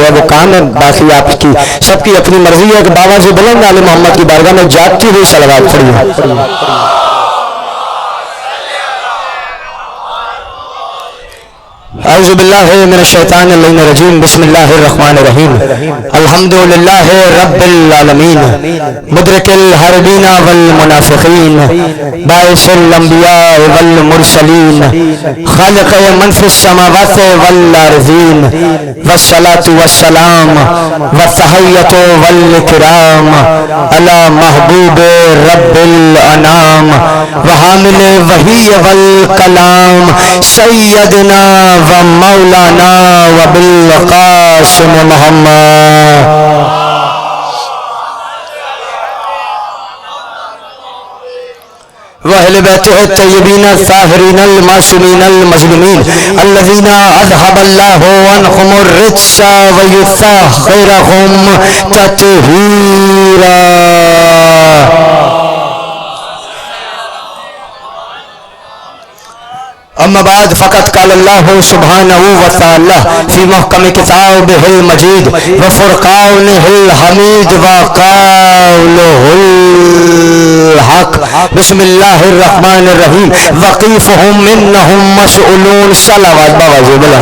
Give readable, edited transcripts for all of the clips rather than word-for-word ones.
جو ہے وہ کام ہے، باقی آپ کی سب کی اپنی مرضی ہے کہ بابا سے بلند علی محمد کی بارگاہ میں جاگتی ہوئی صلوات پڑھیے۔ اعوذ باللہ من الشیطان الرجیم، بسم اللہ الرحمن الرحیم۔ الحمدللہ رب العالمین، مدرک الحربین والمنافقین، باعث الانبیاء والمرسلین، خالق من فی السماوات والارضین، والصلاة والسلام والتحیۃ والاکرام علی محبوب رب الانام وحامل وحی والکلام سیدنا و مولانا و بالقاسم محمد۔ وأهل بيته الطيبين الطاهرين المعصومين المظلومين الذين أذهب الله عنهم الرجس ويطهرهم تطهيرا۔ اما بعد فقط قال اللہ سبحانہ وتعالی فی محکم کتابہ المجید وفرقانہ الحمید وقولہ الحق۔ بسم اللہ الرحمن الرحیم، وقیفہم انہم مسئولون۔ صلوات بابا بلا۔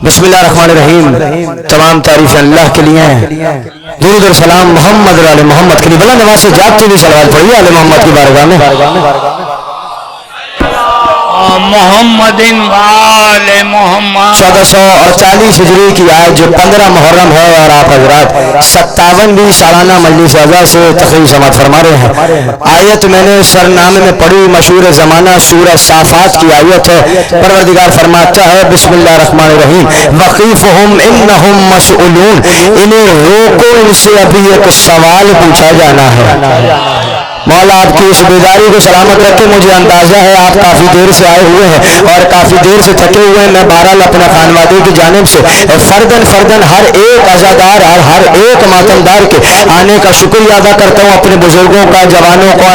بسم اللہ الرحمن الرحیم، تمام تعریفیں اللہ کے لیے ہیں، درود اور سلام محمد علی محمد کے لیے۔ بلند آواز سے جاگتے ہوئے صلوات پڑھیے علی محمد کی بارگاہ میں۔ محمد وآل محمد۔ 1440 ہجری کی آج جو 15 محرم ہے، اور آپ حضرات 57ویں سالانہ مجلس اعزاز سے تقریر سماعت فرما رہے ہیں۔ آیت میں نے سرنامے میں پڑھی، مشہور زمانہ سورہ صافات کی آیت ہے۔ پروردگار فرماتا ہے بسم اللہ الرحمن الرحیم، وقیفہم انہم مسئولون۔ انہیں روکو، ان سے ابھی ایک سوال پوچھا جانا ہے۔ مولا آپ کی اس بیداری کو سلامت رکھے۔ مجھے اندازہ ہے آپ کافی دیر سے آئے ہوئے ہیں اور کافی دیر سے تھکے ہوئے ہیں۔ میں بہرحال اپنے خانوادے کی جانب سے فردن ہر ایک عزادار اور ہر ایک ماتمدار کے آنے کا شکریہ ادا کرتا ہوں۔ اپنے بزرگوں کا، جوانوں کا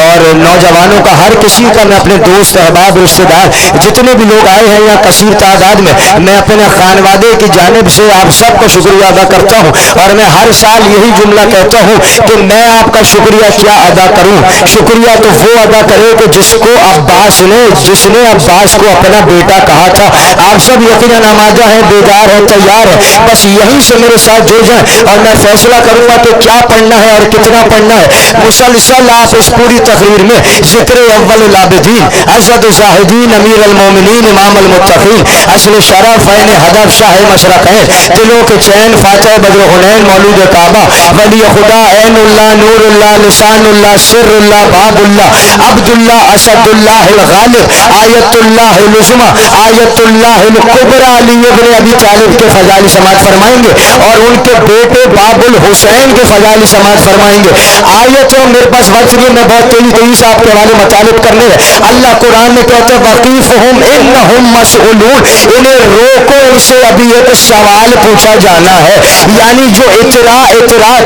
اور نوجوانوں کا، ہر کسی کا، میں اپنے دوست احباب رشتہ دار جتنے بھی لوگ آئے ہیں یا کثیر تعداد میں اپنے خانوادے کی جانب سے آپ سب کا شکریہ ادا کرتا ہوں۔ اور میں ہر سال یہی جملہ کہتا ہوں کہ میں آپ کا شکریہ کیا ادا کروں؟ شکریہ تو وہ ادا کرے کہ جس نے عباس کو اپنا بیٹا کہا تھا۔ آپ سب یقیناً آمادہ ہیں، بیدار ہیں، تیار ہیں، بس یہیں سے میرے ساتھ جڑ جائیں اور میں فیصلہ کروں گا کہ کیا پڑھنا ہے اور کتنا پڑھنا ہے۔ مسلسل آپ اس پوری تقریر میں ذکر اول العابدین، اسد الزاہدین، امیر المومنین، امام المتقین، اصل شرف، عین ہدف، شاہ مشرقین، دلوں کے چین، فاتح بدر حنین، مولود کعبہ، ولی خدا، عین اللہ، نور اللہ، لسان اللہ، سر اللہ، باب اللہ، عبد اللہ، اسد اللہ الغالب، آیت اللہ العظمی، آیت اللہ الکبریٰ، علی ابن ابی طالب کے فضائل سماعت فرمائیں گے اور ان کے بیٹے باب الحسین کے فضائل سماعت فرمائیں گے۔ آیتوں میرے پاس وقت نہیں، میں بہت تیزی سے آپ کے حوالے مطالب کرنے ہیں۔ اللہ قرآن میں کہتے ہیں وقیفہم انہم مسئولون، انہیں روکو، ان سے ابھی ایک سوال پوچھا جانا ہے۔ یعنی جو اطراء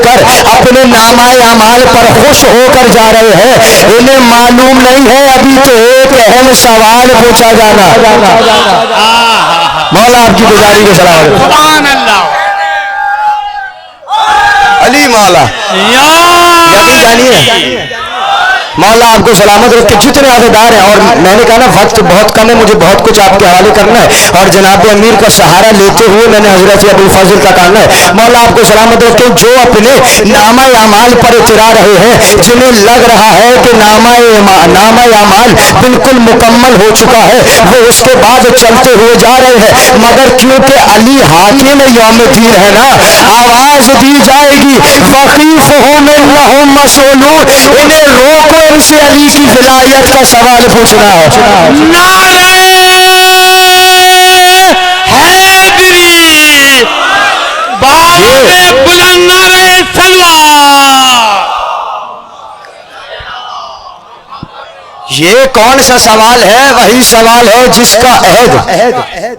کر اپنے نامہ اعمال پر خوش ہو کر جا رہے ہیں، انہیں معلوم نہیں ہے ابھی تو ایک اہم سوال پوچھا جانا۔ مولا آپ کی گزاری کے سلام سبحان اللہ علی مولا یقین جانیے مولا آپ کو سلامت رکھ کے جتنے عہدیدار ہیں۔ اور میں نے کہا نا وقت بہت کم ہے، مجھے بہت کچھ آپ کے حوالے کرنا ہے اور جناب امیر کا سہارا لیتے ہوئے میں نے حضرت ابو الفضل کا کہنا ہے۔ مولا آپ کو سلامت رکھے، جو اپنے نامہ اعمال پر اترا رہے ہیں، جنہیں لگ رہا ہے کہ نامہ اعمال بالکل مکمل ہو چکا ہے، وہ اس کے بعد چلتے ہوئے جا رہے ہیں، مگر کیونکہ علی حاکم یوم الدین ہے نا، آواز دی جائے گی وقیفہم انہم مسئولون، انہیں روکو، ان سے علی کی ولایت کا سوال پوچھنا ہے۔ نعرہ حیدری، باب بلند نعرہ سلوات۔ یہ کون سا سوال ہے؟ وہی سوال ہے جس کا عہد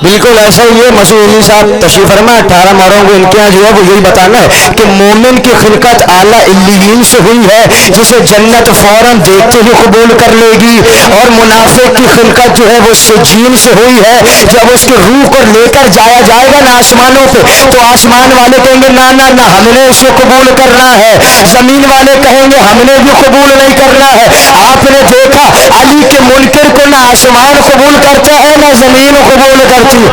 بالکل ایسا ہی ہے. مسعود علی صاحب تشریف فرما 18 محرم کو ان کے یہاں جو ہے وہ یہی بتانا ہے کہ مومن کی خلقت اعلیٰ علیین سے ہوئی ہے جسے جنت فوراً دیکھتے ہی قبول کر لے گی, اور منافق کی خلقت جو ہے وہ سجین سے ہوئی ہے. جب اس کی روح کو لے کر جایا جائے گا نا آسمانوں پہ تو آسمان والے کہیں گے نہ نہ نہ ہم نے اسے قبول کرنا ہے, زمین والے کہیں گے ہم نے بھی قبول نہیں کرنا ہے. آپ نے دیکھا علی کے منکر کو نہ آسمان قبول کرتا ہے نہ زمین قبول کرتی.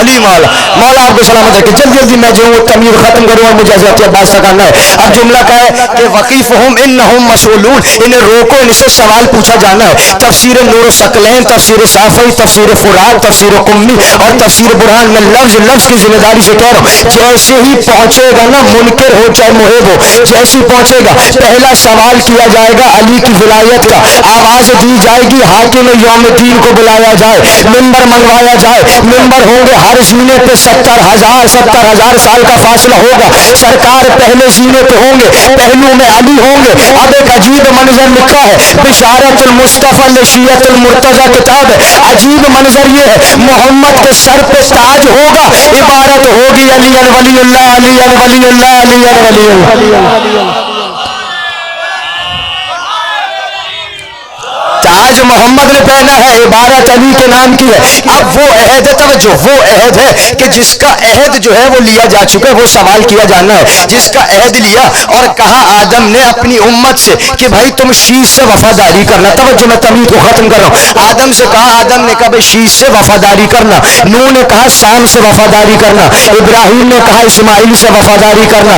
علی مولا مولا آپ کو سلامت رکھے. جلدی جلدی میں جو تمیر ختم کروں اور مجھے حضرت عباس تک آنا ہے. اب جملہ کا ہے کہ وقیفہم انہم مسئولون, انہیں روکو, ان سے سوال پوچھا جانا ہے. تفسیر نور الثقلین, تفسیر صافی, تفسیر فرات, تفسیر قمی اور تفسیر برہان میں لفظ لفظ کی ذمہ داری سے کہہ رہا ہوں. جیسے ہی پہنچے گا نا منکر ہو چاہے محب ہو, جیسے ہی پہنچے گا پہلا سوال کیا جائے گا علی کی ولایت کا. آواز دی جائے گی حاکم یوم الدین کو بلایا جائے, ممبر منگوایا جائے. ممبر ہوں گے ہر سینے پہ 70,000 سال کا فاصلہ ہوگا. سرکار پہلے سینے پہ ہوں گے, پہلو میں علی ہوں گے. اب ایک عجیب منظر لکھا ہے, بشارت المصطفیٰ لشیعت المرتضیٰ کتاب ہے. عجیب منظر یہ ہے, محمد کے سر پہ تاج ہوگا, عبارت ہوگی علی ولی اللہ, علی ولی اللہ, علی ولی اللہ. تاج محمد نے پہنا ہے, عبارت علی کے نام کی ہے. اب وہ عہد ہے, توجہ, وہ عہد ہے کہ جس کا عہد جو ہے وہ لیا جا چکا ہے, وہ سوال کیا جانا ہے. جس کا عہد لیا اور کہا آدم نے اپنی امت سے کہ بھائی تم شیش سے وفاداری کرنا. توجہ, میں تمہید کو ختم کر رہا ہوں. آدم سے کہا, آدم نے کہا بھائی شیش سے وفاداری کرنا. نوح نے کہا شام سے وفاداری کرنا. ابراہیم نے کہا اسماعیل سے وفاداری کرنا.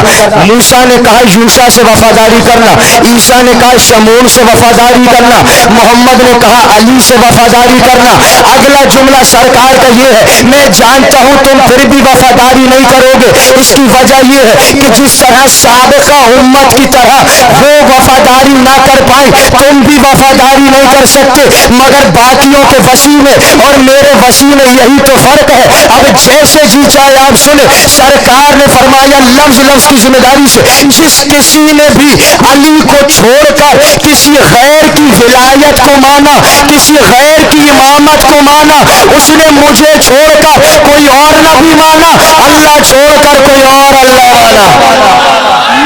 موسیٰ نے کہا یوشع سے وفاداری کرنا. عیسیٰ نے کہا شمون سے وفاداری کرنا. محمد نے کہا علی سے وفاداری کرنا. اگلا جملہ سرکار کا یہ ہے, میں جانتا ہوں تم پھر بھی وفاداری نہیں کرو گے. اس کی وجہ یہ ہے کہ جس طرح سابقہ امت کی طرح وہ وفاداری نہ کر پائے, تم بھی وفاداری نہیں کر سکتے. مگر باقیوں کے وسیع میں اور میرے وسیع میں یہی تو فرق ہے. اب جیسے جی چاہے آپ سنیں, سرکار نے فرمایا لفظ لفظ کی ذمہ داری سے, جس کسی نے بھی علی کو چھوڑ کر کسی غیر کی ولایت کو مانا, کسی غیر کی امامت کو مانا, اس نے مجھے چھوڑ کر کوئی اور نبی مانا, اللہ چھوڑ کر کوئی اور اللہ مانا.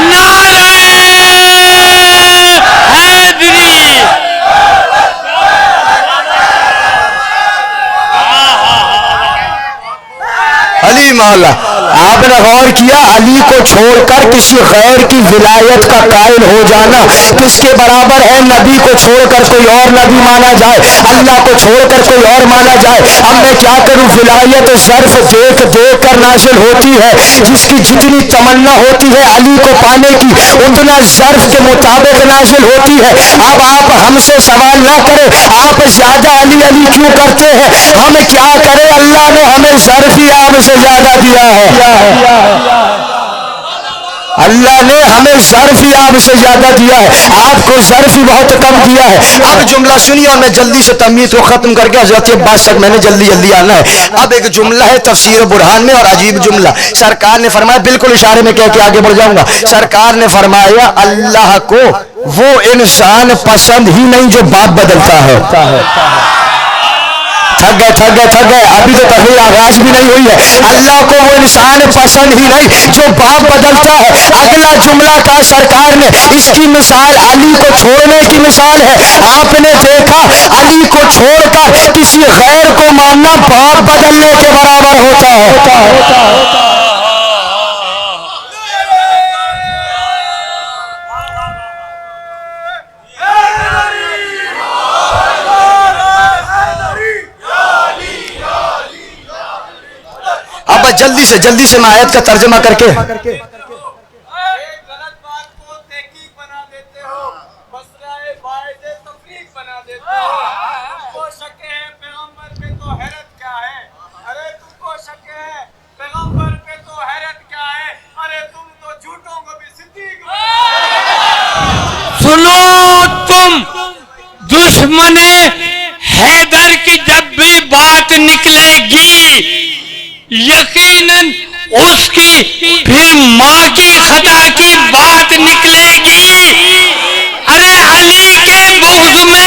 نعرہ حیدری. علی مولا آپ نے غور کیا, علی کو چھوڑ کر کسی غیر کی ولایت کا قائل ہو جانا کس کے برابر ہے؟ نبی کو چھوڑ کر کوئی اور نبی مانا جائے, اللہ کو چھوڑ کر کوئی اور مانا جائے. اب میں کیا کروں, ولایت ظرف دیکھ دیکھ کر نازل ہوتی ہے. جس کی جتنی تمنا ہوتی ہے علی کو پانے کی, اتنا ظرف کے مطابق نازل ہوتی ہے. اب آپ ہم سے سوال نہ کریں آپ زیادہ علی علی کیوں کرتے ہیں, ہم کیا کریں, اللہ نے ہمیں ظرف ہی آپ سے زیادہ دیا ہے. اللہ نے ہمیں ظرف ہی آپ سے زیادہ دیا ہے, آپ کو ظرف ہی بہت کم دیا ہے. اب جملہ سنیے اور میں جلدی سے تمہید کو ختم کر کے حضرت عباس تک میں نے جلدی جلدی آنا ہے. اب ایک جملہ ہے تفسیر برہان میں, اور عجیب جملہ. سرکار نے فرمایا, بالکل اشارے میں کہہ کے آگے بڑھ جاؤں گا, سرکار نے فرمایا اللہ کو وہ انسان پسند ہی نہیں جو باپ بدلتا ہے. تھک گئے ابھی تو تقریر آغاز بھی نہیں ہوئی ہے. اللہ کو وہ انسان پسند ہی نہیں جو باپ بدلتا ہے. اگلا جملہ کا سرکار نے, اس کی مثال علی کو چھوڑنے کی مثال ہے. آپ نے دیکھا علی کو چھوڑ کر کسی غیر کو ماننا باپ بدلنے کے برابر ہوتا ہے. جلدی سے میں آیت کا ترجمہ کر کے سنو تم دشمن حیدر کی جب بھی بات نکلے گی یقیناً اس کی پھر ماں کی خطا کی بات نکلے گی. ارے علی کے بغض میں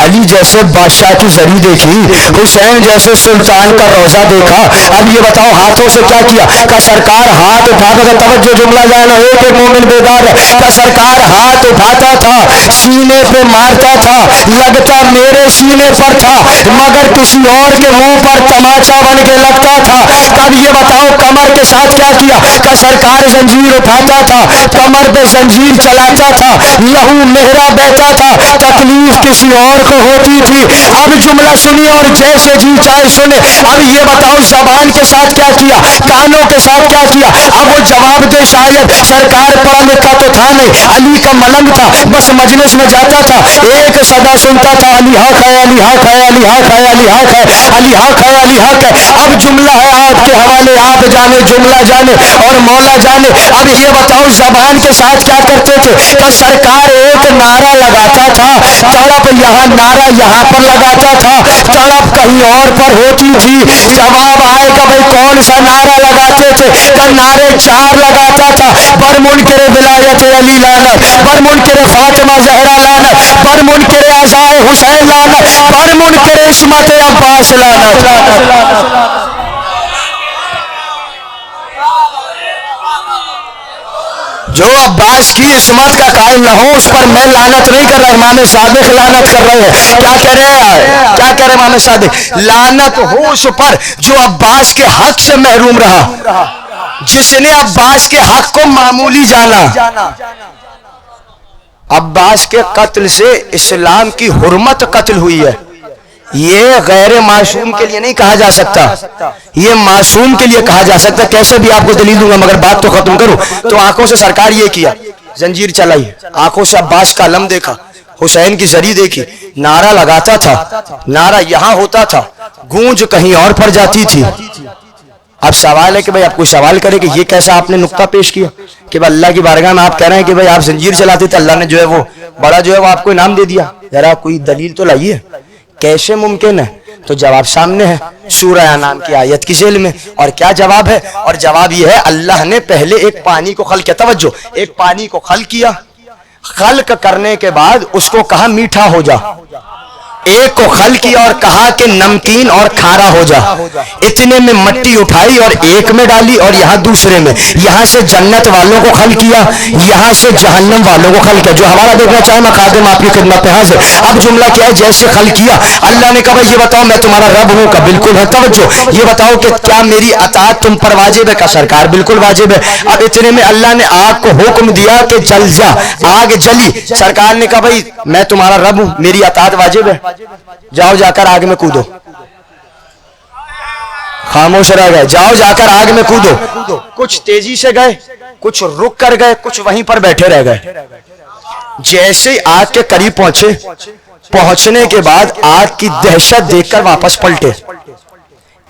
علی جیسے بادشاہ کی زری دیکھی، حسین جیسے سلطان کا روزہ دیکھا، اب یہ بتاؤ ہاتھوں سے کیا کیا؟ کا سرکار ہاتھ اٹھاتا تھا، توجہ جملہ جانا ایک ایک مومن بیدار ہے، کا سرکار ہاتھ اٹھاتا تھا، سینے پہ مارتا تھا، لگتا میرے سینے پر تھا مگر کسی اور کے منہ پر تماچا بن کے لگتا تھا۔ تب یہ بتاؤ کمر کے ساتھ کیا کیا؟ کا سرکار زنجیر اٹھاتا تھا، کمر پہ زنجیر چلاتا تھا، لہو مہرا بہتا تھا، تکلیف کسی اور کو ہوتی تھی۔ اب جملہ سنی اور جیسے جی چاہے سنے۔ اب یہ بتاؤ زبان کے ساتھ کیا کیا؟ کانوں کے ساتھ کیا کیا؟ اب وہ جواب دے شاید سرکار پڑھا لکھا تو تھا نہیں، علی کا ملنگ تھا، بس مجلس میں جاتا تھا ایک صدا سنتا تھا، علی حق ہے، علی حق ہے، علی حق ہے، علی حق ہے، علی حق ہے، علی حق ہے۔ اب جملہ ہے آپ کے حوالے، آپ جانے، جملہ جانے اور مولا جانے۔ اب یہ بتاؤ زبان کے ساتھ کیا کرتے تھے؟ کہ سرکار ایک نعرہ لگاتا تھا، تڑپ یہاں نعرہ یہاں پر لگاتا تھا، تڑپ کہیں اور پر ہوتی تھی۔ جواب آئے گا بھائی کون سا نعرہ لگاتے تھے؟ کہ نعرے چار لگاتا تھا، بر منکر ولایت علی لعنت، بر منکر فاطمہ زہرا لعنت، بر منکر عزائے حسین لعنت، بر منکر عصمت عباس لعنت۔ جو عباس کی عصمت کا قائل نہ ہو اس پر میں لعنت نہیں کر رہا، امام صادق لعنت کر رہے ہیں۔ کیا کہہ رہے ہیں؟ کیا کہہ رہے امام صادق؟ لعنت ہو اس پر جو عباس کے حق سے محروم رہا، جس نے عباس کے حق کو معمولی جانا۔ عباس کے قتل سے اسلام کی حرمت قتل ہوئی ہے، یہ غیر معصوم کے لیے نہیں کہا جا سکتا، یہ معصوم کے لیے کہا جا سکتا۔ کیسے بھی آپ کو دلیل دوں گا مگر بات تو ختم کروں۔ تو آنکھوں سے سرکار یہ کیا، زنجیر چلائی، آنکھوں سے عباس کا علم دیکھا، حسین کی زری دیکھی، نعرہ لگاتا تھا، نعرہ یہاں ہوتا تھا، گونج کہیں اور پر جاتی تھی۔ اب سوال ہے کہ بھائی آپ کوئی سوال کرے کہ یہ کیسا آپ نے نقطہ پیش کیا کہ بھائی اللہ کی بارگاہ میں آپ کہہ رہے ہیں کہ بھائی آپ زنجیر چلاتے تھے، اللہ نے جو ہے وہ بڑا جو ہے وہ آپ کو انعام دے دیا، ذرا کوئی دلیل تو لائیے، کیسے ممکن ہے؟ تو جواب سامنے ہے سورہ انعام کی آیت کی ذیل میں۔ اور کیا جواب ہے؟ اور جواب یہ ہے اللہ نے پہلے ایک پانی کو خلق کیا، توجہ، ایک پانی کو خلق کیا، خلق کرنے کے بعد اس کو کہا میٹھا ہو جا، ایک کو خلق کیا اور کہا کہ نمکین اور کھارا ہو جا، اتنے میں مٹی اٹھائی اور ایک میں ڈالی اور یہاں دوسرے میں، یہاں سے جنت والوں کو خلق کیا، یہاں سے جہنم والوں کو خلق کیا۔ جو حوالہ دیکھنا چاہے میں خادم آپ کی خدمت میں حاضر۔ اب جملہ کیا ہے؟ جیسے خلق کیا اللہ نے کہا یہ بتاؤ میں تمہارا رب ہوں؟ کا بالکل ہے۔ توجہ، یہ بتاؤ کہ کیا میری اطاعت تم پر واجب ہے؟ کا سرکار بالکل واجب ہے۔ اب اتنے میں اللہ نے آگ کو حکم دیا کہ جل جا، آگ جلی، سرکار نے کہا بھائی میں تمہارا رب ہوں، میری اطاعت واجب ہے، جاؤ جا کر آگ میں کودو۔ خاموش رہ گئے، جاؤ جا کر آگ میں کودو۔ کچھ تیزی سے گئے، کچھ رک کر گئے، کچھ وہیں پر بیٹھے رہ گئے۔ جیسے آگ کے قریب پہنچے، پہنچنے کے بعد آگ کی دہشت دیکھ کر واپس پلٹے۔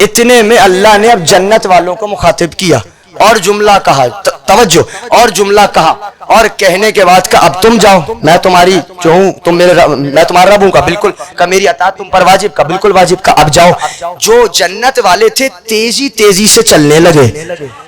اتنے میں اللہ نے اب جنت والوں کو مخاطب کیا اور جملہ کہا، توجہ، اور جملہ کہا اور کہنے کے بعد کہا اب تم جاؤ، میں تمہاری جو ہوں، تم میرے میں تمہارا رب ہوں، کا بالکل، کا میری اطاعت تم پر واجب، کا بالکل واجب، کا اب جاؤ۔ جو جنت والے تھے تیزی تیزی سے چلنے لگے،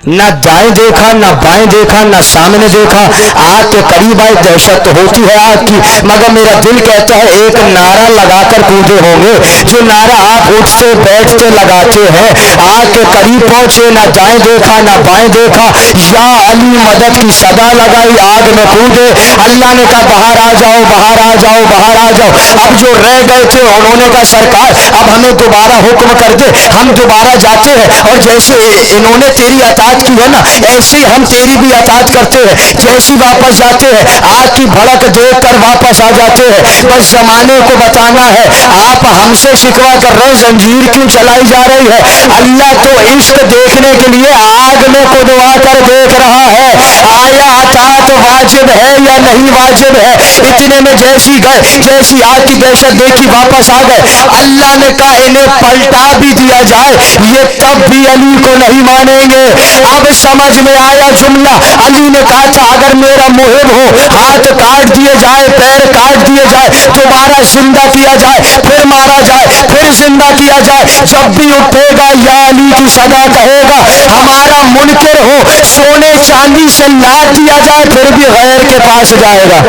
نہ دائیں دیکھا نہ بائیں دیکھا نہ سامنے دیکھا، آگ کے قریب آئے، دہشت تو ہوتی ہے آگ کی، مگر میرا دل کہتا ہے ایک نعرہ لگا کر کودے ہوں گے، جو نعرہ آپ اٹھتے بیٹھتے لگاتے ہیں۔ آگ کے قریب پہنچے، نہ دائیں دیکھا نہ بائیں دیکھا، یا علی مدد کی صدا لگائی، آگ میں کودے۔ اللہ نے کہا باہر آ جاؤ، باہر آ جاؤ، باہر آ جاؤ۔ اب جو رہ گئے تھے انہوں نے کہا سرکار اب ہمیں دوبارہ حکم کر دے، ہم دوبارہ جاتے ہیں اور جیسے انہوں نے تیری اطاعت کی ہے نا ایسے ہی ہم تیری بھی اطاعت کرتے ہیں، جیسی واپس جاتے ہیں آگ کی بھڑک دیکھ کر واپس آ جاتے ہیں۔ بس زمانے کو بتانا ہے آپ ہم سے شکوا کر رہے، زنجیر کیوں چلائی جا رہی ہے؟ اللہ تو عشق دیکھنے کے لیے آگ میں کودوا کر دیکھ رہا ہے، آیا اطاعت واجب ہے یا نہیں واجب ہے؟ اتنے میں جیسی گئے، جیسی آگ کی دہشت دیکھی واپس آ گئے۔ اللہ نے کہا انہیں پلٹا بھی دیا جائے یہ تب بھی علی کو نہیں مانیں گے۔ اب سمجھ میں آیا جملہ، علی نے کہا تھا اگر میرا محب ہو ہاتھ کاٹ دیے جائے، پیر کاٹ دیے جائے، دوبارہ زندہ کیا جائے، پھر مارا جائے، پھر زندہ کیا جائے، جب بھی اٹھے گا یا علی کی صدا کہے گا، ہمارا منکر ہو سونے چاندی سے لاد دیا جائے پھر بھی غیر کے پاس جائے گا۔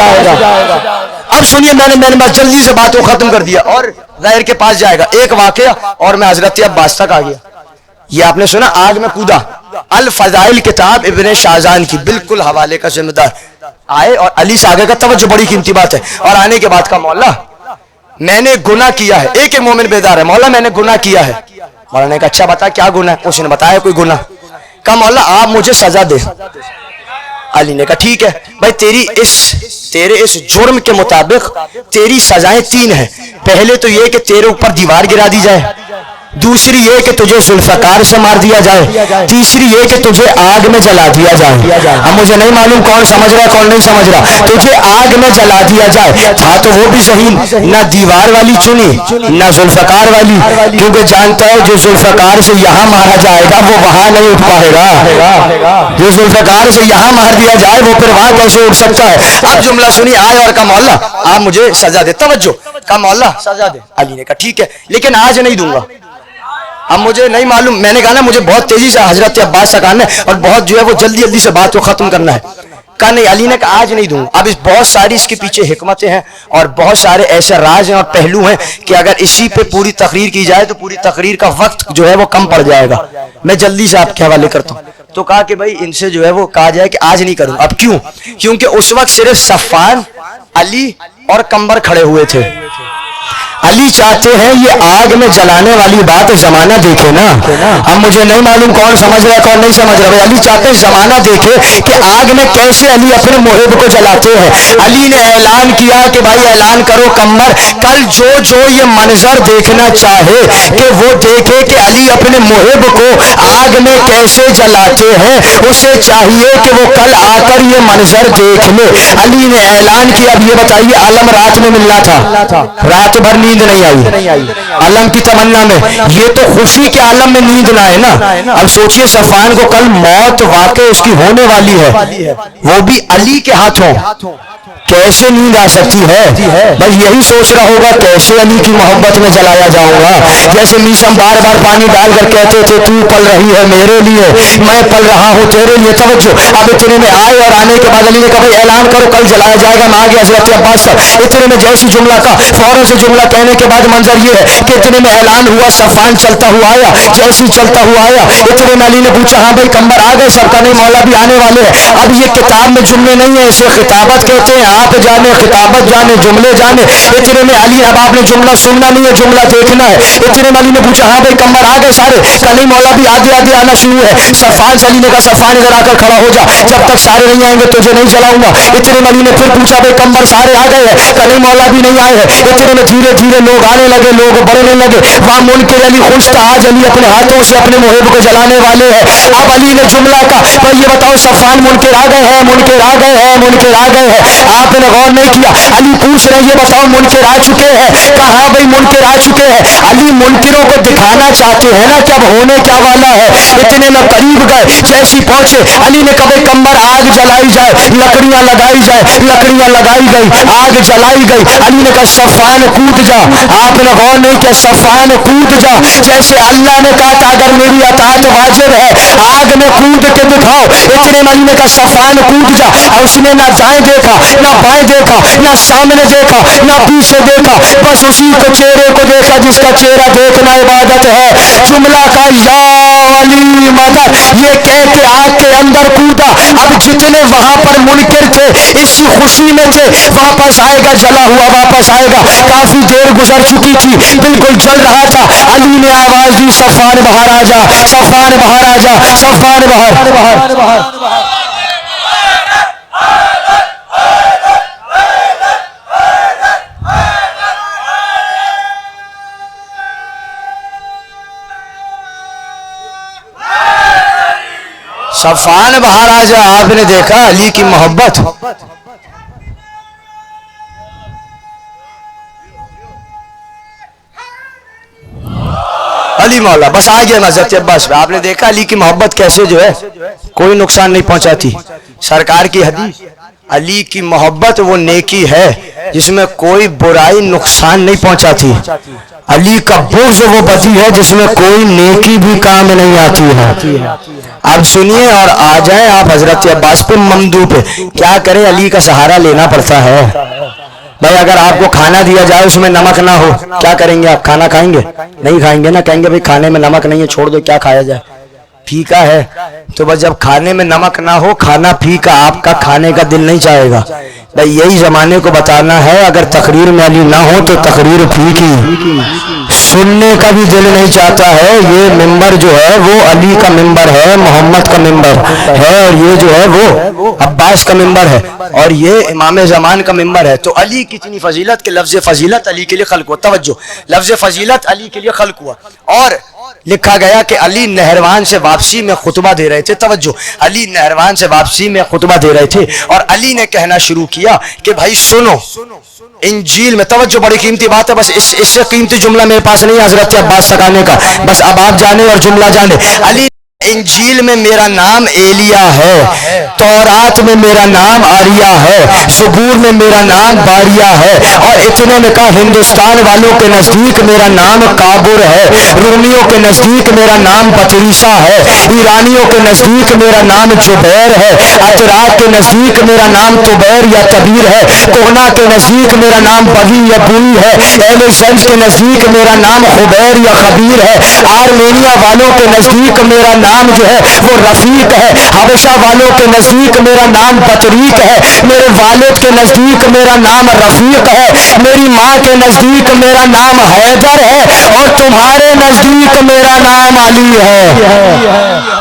اب سنیے، میں نے بس جلدی سے بات کو ختم کر دیا، اور غیر کے پاس جائے گا۔ ایک واقعہ اور میں حضرت عباس تک آ گیا۔ یہ آپ نے سنا آگ میں کودا، الفضائل کتاب ابن شاہزان کی، بالکل حوالے کا ذمہ دار آئے اور علی سے آگے کا توجہ، بڑی قیمتی بات ہے۔ اور آنے کے بعد کا مولا میں نے گناہ کیا ہے، ایک مومن بیدار ہے، مولا میں نے گناہ کیا ہے۔ مولا نے کہا اچھا بتا کیا گناہ ہے؟ اس نے بتایا کوئی گناہ۔ کہا مولا آپ مجھے سزا دے۔ علی نے کہا ٹھیک ہے بھائی، تیرے اس جرم کے مطابق تیری سزائیں 3 ہیں۔ پہلے تو یہ کہ تیرے اوپر دیوار گرا دی جائے، دوسری یہ کہ تجھے ذوالفقار سے مار دیا جائے، تیسری یہ کہ تجھے آگ میں جلا دیا جائے۔ اب مجھے نہیں معلوم کون سمجھ رہا کون نہیں سمجھ رہا۔ تجھے آگ میں جلا دیا جائے، تھا تو وہ بھی صحیح، نہ دیوار والی چنی نہ ذوالفقار والی، کیونکہ جانتا ہے جو ذوالفقار سے یہاں مارا جائے گا وہ وہاں نہیں اٹھ پائے گا، جو ذوالفقار سے یہاں مار دیا جائے وہ پھر وہاں کیسے اٹھ سکتا ہے۔ اب جملہ سنی آئے اور کہا مولا آپ مجھے سزا دے، توجہ، کہا مولا سزا دے۔ علی نے کہا ٹھیک ہے لیکن آج نہیں دوں گا، اب مجھے نہیں معلوم، میں نے کہا نا مجھے بہت تیزی سے حضرت عباس تک آنا ہے اور بہت جو ہے وہ جلدی سے بات کو ختم کرنا ہے۔ کہا نہیں، علی نے کہا آج نہیں دوں۔ اب بہت ساری اس کے پیچھے حکمتیں ہیں اور بہت سارے ایسے راز ہیں اور پہلو ہیں کہ اگر اسی پہ پوری تقریر کی جائے تو پوری تقریر کا وقت جو ہے وہ کم پڑ جائے گا، میں جلدی سے آپ کے حوالے کرتا ہوں۔ تو کہا کہ بھائی ان سے جو ہے وہ کہا جائے کہ آج نہیں کروں۔ اب کیوں؟ کیونکہ اس وقت صرف صفوان، علی اور کمبر کھڑے ہوئے تھے۔ علی چاہتے ہیں یہ آگ میں جلانے والی بات زمانہ دیکھے نا، اب مجھے نہیں معلوم کون سمجھ رہا ہے کون نہیں سمجھ رہا۔ علی چاہتے ہیں زمانہ دیکھے کہ آگ میں کیسے علی اپنے محب کو جلاتے ہیں۔ علی نے اعلان کیا کہ بھائی اعلان کرو کمبر، کل جو یہ منظر دیکھنا چاہے کہ وہ دیکھے کہ علی اپنے محب کو آگ میں کیسے جلاتے ہیں، اسے چاہیے کہ وہ کل آ کر یہ منظر دیکھ لے۔ علی نے اعلان کیا۔ اب یہ بتائیے عالم رات میں ملنا تھا، رات بھر نیند نہیں آئی عالم کی تمنا میں، یہ تو خوشی کے عالم میں نیند نہ ہے نا۔ اب سوچئے صفوان کو کل موت واقع اس کی ہونے والی ہے، وہ بھی علی کے ہاتھوں، کیسے نیند آ سکتی ہے؟ بس یہی سوچ رہا ہوگا کیسے علی کی محبت میں جلایا جاؤں گا۔ جیسے میسم بار بار پانی ڈال کر کہتے تھے تو پل رہی ہے میرے لیے، میں پل رہا ہوں تیرے لیے۔ توجہ، اب اتنے میں آئے اور آنے کے بعد علی نے کہا بھائی اعلان کرو کل جلایا جائے گا۔ میں آ گیا حضرت عباس تک، اتنے میں جیسی جملہ کا فوراً سے جملہ کہنے کے بعد منظر یہ ہے کہ اتنے میں اعلان ہوا، صفوان چلتا ہوا آیا، جیسی چلتا ہوا آیا اتنے میں علی نے پوچھا ہاں بھائی کمبر آ گئے؟ سب کا نہیں، مولا بھی آنے والے ہیں۔ اب یہ کتاب میں جملے نہیں ہیں، اسے خطابت کہتے ہیں، آپ جانے خطابت جانے جملے جانے۔ اتنے میں علی، اب آپ نے جملہ سننا نہیں ہے جملہ دیکھنا ہے۔ اتنے میں علی نے پوچھا ہاں بھائی کمبر آ گئے سارے؟ کہا نہیں مولا بھی آگے آگے آنا شروع ہے۔ صفوان سے علی نے کہا صفوان ادھر آ کر کھڑا ہو جا، جب تک سارے نہیں آئیں گے تجھے نہیں جلاؤں گا۔ اتنے میں علی نے پھر پوچھا بھائی کمبر سارے آ گئے ہیں؟ کہا نہیں مولا بھی نہیں آئے ہیں۔ اتنے میں دھیرے دھیرے لوگ آنے لگے، لوگ بڑھنے لگے۔ وہاں منکر علی خوش تھا، آج علی اپنے ہاتھوں سے اپنے محب کو جلانے والے ہیں۔ اب علی نے جملہ کہا بھائی یہ بتاؤ صفوان منکر آ گئے ہیں؟ منکر آ گئے ہیں؟ منکر آ گئے ہیں؟ آپ نے غور نہیں کیا، علی پوچھ رہے یہ بتاؤ منکر آ چکے ہیں؟ کہا ہاں بھائی منکر آ چکے ہیں۔ علی منکروں کو دکھانا چاہتے ہیں نا کہ اب ہونے کیا والا ہے۔ اتنے میں قریب گئے، جیسی پہنچے علی نے کہا کمبر آگ جلائی جائے، لکڑیاں لگائی جائے، لکڑیاں لگائی گئی، آگ جلائی گئی۔ علی نے کہا صفوان کود جا۔ آپ نے غور نہیں کیا، صفوان کود جا، جیسے اللہ نے کہا تھا اگر میری اطاعت واجب ہے آگ میں کود کے دکھاؤ۔ اتنے میں علی نے کہا صفوان کود جا، اور اس نے نہ دائیں دیکھا نہ بائیں دیکھا نہ سامنے دیکھا نہ پیچھے دیکھا، بس اسی کو چہرے کو دیکھا جس کا چہرہ دیکھنا عبادت ہے۔ جملہ کا یا علی مدد یہ کہہ کے آگ کے اندر کودا۔ اب جتنے وہاں پر منکر تھے اسی خوشی میں تھے، واپس آئے گا جلا ہوا واپس آئے گا۔ کافی دیر گزر چکی تھی، بالکل جل رہا تھا۔ علی نے آواز دی صفوان باہر آ جا، صفوان باہر آ جا، صفوان باہر۔ صفوان باہر آ جا۔ آپ نے دیکھا علی کی محبت، علی مولا بس آ گیا حضرت عباس پہ۔ آپ نے دیکھا علی کی محبت کیسے جو ہے کوئی نقصان نہیں پہنچاتی۔ سرکار کی حدیث، علی کی محبت وہ نیکی ہے جس میں کوئی برائی نقصان نہیں پہنچاتی. علی کا بغض وہ بدی ہے جس میں کوئی نیکی بھی کام نہیں آتی ہے. آپ سنیے اور آ جائیں آپ حضرت عباس پہ ممدو پہ. کیا کریں علی کا سہارا لینا پڑتا ہے. بھائی اگر آپ کو کھانا دیا جائے اس میں نمک نہ ہو کیا کریں گے آپ؟ کھانا کھائیں گے؟ نہیں کھائیں گے نا. کہیں گے بھائی کھانے میں نمک نہیں ہے چھوڑ دو کیا کھایا جائے. پھیکا ہے تو بس جب کھانے میں نمک نہ ہو کھانا پھیکا آپ کا کھانے کا دل نہیں چاہے گا. بھائی یہی زمانے کو بتانا ہے اگر تقریر میں علی نہ ہو تو تقریر پھیکی سننے کا بھی دل نہیں چاہتا ہے. یہ ممبر جو ہے وہ علی کا ممبر ہے, محمد کا ممبر ہے, اور یہ جو ہے وہ عباس کا ممبر ہے, اور یہ امام زمان کا ممبر ہے. تو علی کی اتنی فضیلت کہ لفظ فضیلت علی کے لیے خلق ہوا. توجہ, لفظ فضیلت علی کے لیے خلق ہوا اور لکھا گیا کہ علی نہروان سے واپسی میں خطبہ دے رہے تھے. توجہ, علی نہروان سے واپسی میں خطبہ دے رہے تھے اور علی نے کہنا شروع کیا کہ بھائی سنو انجیل میں. توجہ, بڑی قیمتی بات ہے. بس اس سے قیمتی جملہ میرے پاس نہیں حضرت عباس سکانے کا. بس اب آپ جانے اور جملہ جانے. علی انجیل میں میرا نام ایلیا ہے, تورات میں میرا نام آریا ہے, زبور میں میرا نام باریا ہے, اور اتنے میں کہا ہندوستان والوں کے نزدیک میرا نام کابر ہے, رومیوں کے نزدیک میرا نام پتریسا ہے, ایرانیوں کے نزدیک میرا نام جبیر ہے, اتراک کے نزدیک میرا نام تبیر یا تبیر ہے, کوہنا کے نزدیک میرا نام بغی یا بوئی ہے, اہل زنج کے نزدیک میرا نام خبیر یا خبیر ہے, آرمینیا والوں کے نزدیک میرا نام جو ہے وہ رفیق ہے, حبشہ والوں کے نزدیک میرا نام بطریق ہے, میرے والد کے نزدیک میرا نام رفیق ہے, میری ماں کے نزدیک میرا نام حیدر ہے, اور تمہارے نزدیک میرا نام علی ہے.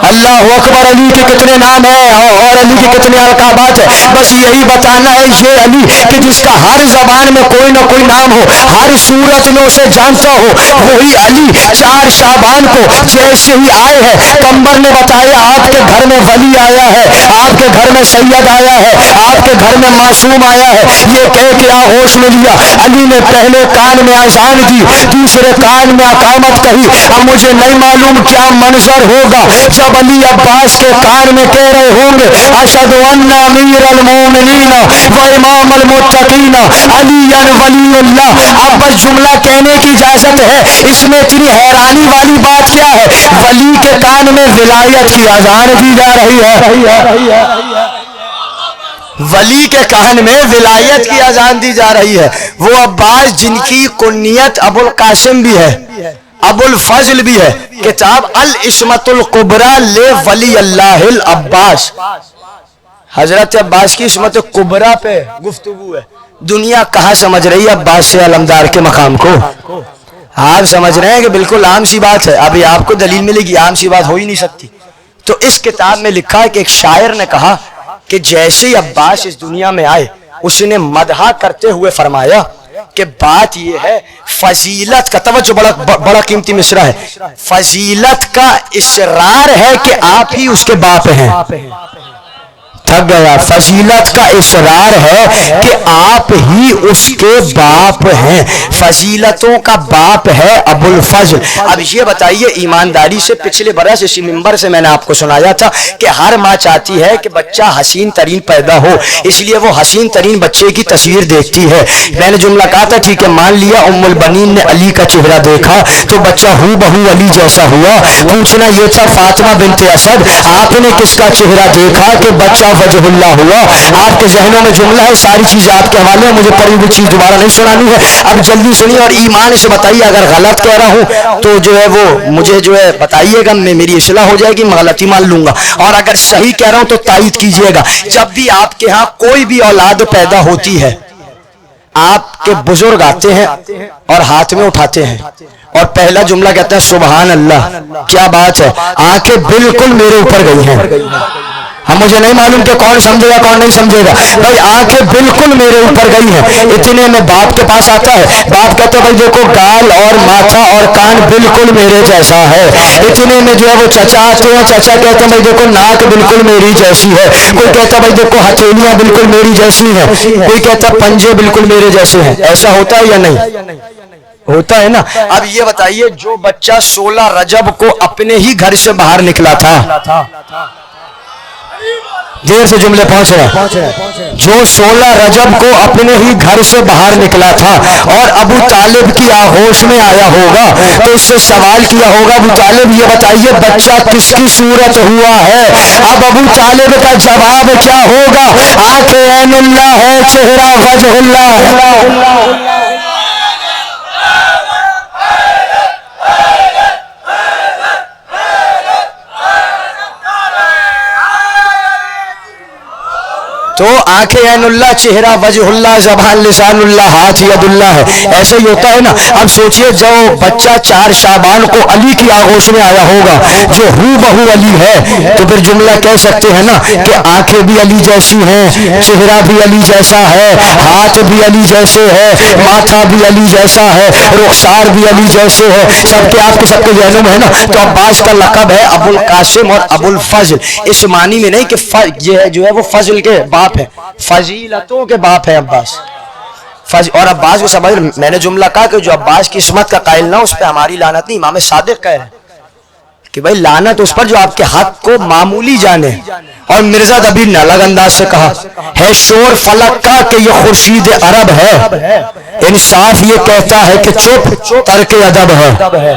اللہ اکبر. علی کے کتنے نام ہیں اور علی کے کتنے القابات ہیں. بس یہی بتانا ہے یہ علی کہ جس کا ہر زبان میں کوئی نہ کوئی نام ہو, ہر صورت میں اسے جانتا ہو, وہی علی 4 شعبان کو جیسے ہی آئے ہیں پیغمبر نے بتایا آپ کے گھر میں ولی آیا ہے, آپ کے گھر میں سید آیا ہے, آپ کے گھر میں معصوم آیا ہے. یہ کہہ کے ہوش میں لیا. علی نے پہلے کان میں اذان دی, دوسرے کان میں اقامت کہی. اب مجھے نہیں معلوم کیا منظر ہوگا جب علی عباس کے کان میں کہہ رہے ہوں گے اشہد ان امیر المومنین و امام المتقین علی ولی اللہ. اب بس جملہ کہنے کی اجازت ہے. اس میں اتنی حیرانی والی بات کیا ہے؟ ولی کے کان میں ولایت کی اذان دی جا رہی ہے. ولی کے کان میں ولایت کی اذان دی جا رہی ہے. وہ عباس جن کی کنیت ابو القاسم بھی ہے, ابو الفضل بھی ہے. کتاب العصمت الکبریٰ لے ولی اللہ العباس. حضرت عباس کی عصمت کبریٰ پہ گفتگو ہے. دنیا کہاں سمجھ رہی ہے عباس سے علمدار کے مقام کو؟ آپ سمجھ رہے ہیں کہ بالکل عام سی بات ہے. ابھی آپ کو دلیل ملے گی, عام سی بات ہو ہی نہیں سکتی. تو اس کتاب میں لکھا ہے کہ ایک شاعر نے کہا کہ جیسے ہی عباس اس دنیا میں آئے اس نے مدحا کرتے ہوئے فرمایا کہ بات یہ ہے فضیلت کا. توجہ, بڑا قیمتی مصرع ہے. فضیلت کا اصرار ہے کہ آپ ہی اس کے باپ ہیں. تھک گیا. فضیلت کا اصرار ہے کہ آپ ہی اس کے باپ ہیں. فضیلتوں کا باپ ہے ابو الفضل. اب یہ بتائیے ایمانداری سے, پچھلے برس اسی ممبر سے میں نے آپ کو سنایا تھا کہ ہر ماں چاہتی ہے کہ بچہ حسین ترین پیدا ہو, اس لیے وہ حسین ترین بچے کی تصویر دیکھتی ہے. میں نے جملہ کہا تھا ٹھیک ہے, مان لیا ام البنین نے علی کا چہرہ دیکھا تو بچہ ہو بہو علی جیسا ہوا. پوچھنا یہ تھا فاطمہ بنت اسد آپ نے کس کا چہرہ دیکھا کہ بچہ وجہ اللہ ہوا؟ آپ کے ذہنوں میں جملہ ہے, ساری چیزیں آپ کے حوالے ہیں, مجھے پڑھی ہوئی چیز دوبارہ نہیں سنانی ہے. اب جلدی سنیے اور ایمان سے بتائیے اگر غلط کہہ رہا ہوں تو جو ہے وہ مجھے جو ہے بتائیے گا, میری اصلاح ہو جائے گی, میں غلطی مان لوں گا. اور اگر صحیح کہہ رہا ہوں تو تائید کیجئے گا. جب بھی آپ کے ہاں کوئی بھی اولاد پیدا ہوتی ہے آپ کے بزرگ آتے ہیں اور ہاتھ میں اٹھاتے ہیں اور پہلا جملہ کہتا ہے سبحان اللہ. کیا بات ہے, آنکھیں بالکل میرے اوپر گئی ہیں. ہم مجھے نہیں معلوم کہ کون سمجھے گا کون نہیں سمجھے گا. بھائی آنکھیں بالکل میرے اوپر گئی ہیں. اتنے میں باپ کے پاس آتا ہے, باپ کہتا ہے بھائی دیکھو گال اور ماتھا اور کان بالکل میرے جیسا ہے. اتنے میں جو ہے وہ چچا آتے ہیں, چچا کہتے ہیں بھائی دیکھو ناک بالکل میری جیسی ہے. کوئی کہتا ہے بھائی دیکھو ہتھیلیاں بالکل میری جیسی ہیں. کوئی کہتا ہے پنجے بالکل میرے جیسے ہیں. ایسا ہوتا ہے یا نہیں ہوتا ہے نا؟ اب یہ بتائیے جو بچہ 16 رجب کو اپنے ہی گھر سے باہر نکلا تھا, دیر سے جملے پہنچ رہے ہیں، جو 16 رجب کو اپنے ہی گھر سے باہر نکلا تھا اور ابو طالب کی آغوش میں آیا ہوگا تو اس سے سوال کیا ہوگا ابو طالب یہ بتائیے بچہ کس کی صورت ہوا ہے؟ اب ابو طالب کا جواب کیا ہوگا؟ آنکھ عین اللہ ہے، چہرہ وجہ اللہ ہے۔ تو آنکھیں عین اللہ، چہرہ وجہ اللہ، زبان لسان اللہ، ہاتھ ید اللہ ہے، ایسے ہی ہوتا ہے نا۔ اب سوچئے جو بچہ 4 شعبان کو علی کی آغوش میں آیا ہوگا جو ہو بہو علی ہے، تو پھر جملہ کہہ سکتے ہیں نا کہ آنکھیں بھی علی جیسی ہیں، چہرہ بھی علی جیسا ہے، ہاتھ بھی علی جیسے ہے، ماتھا بھی علی جیسا ہے، رخسار بھی علی جیسے ہے، سب کے آپ کے سب کے ذہنوں میں ہے نا۔ تو عباس کا لقب ہے ابو القاسم اور ابو الفضل، اس معنی میں نہیں کہ یہ جو ہے وہ فضل کے باپ ہے، فضیلتوں کے باپ ہے عباس۔ اور عباس کو سمجھ، میں نے جملہ کہا کہ جو عباس کی عصمت کا قائل نہ اس پہ ہماری لعنت نہیں، امام صادق کہہ رہے ہیں کہ بھائی لعنت اس پر جو آپ کے حق کو معمولی جانے۔ اور مرزا دبیر نے الگ انداز سے کہا ہے شور فلک کا کہ یہ خورشید عرب ہے، انصاف یہ کہتا ہے کہ چپ ترک ادب ہے،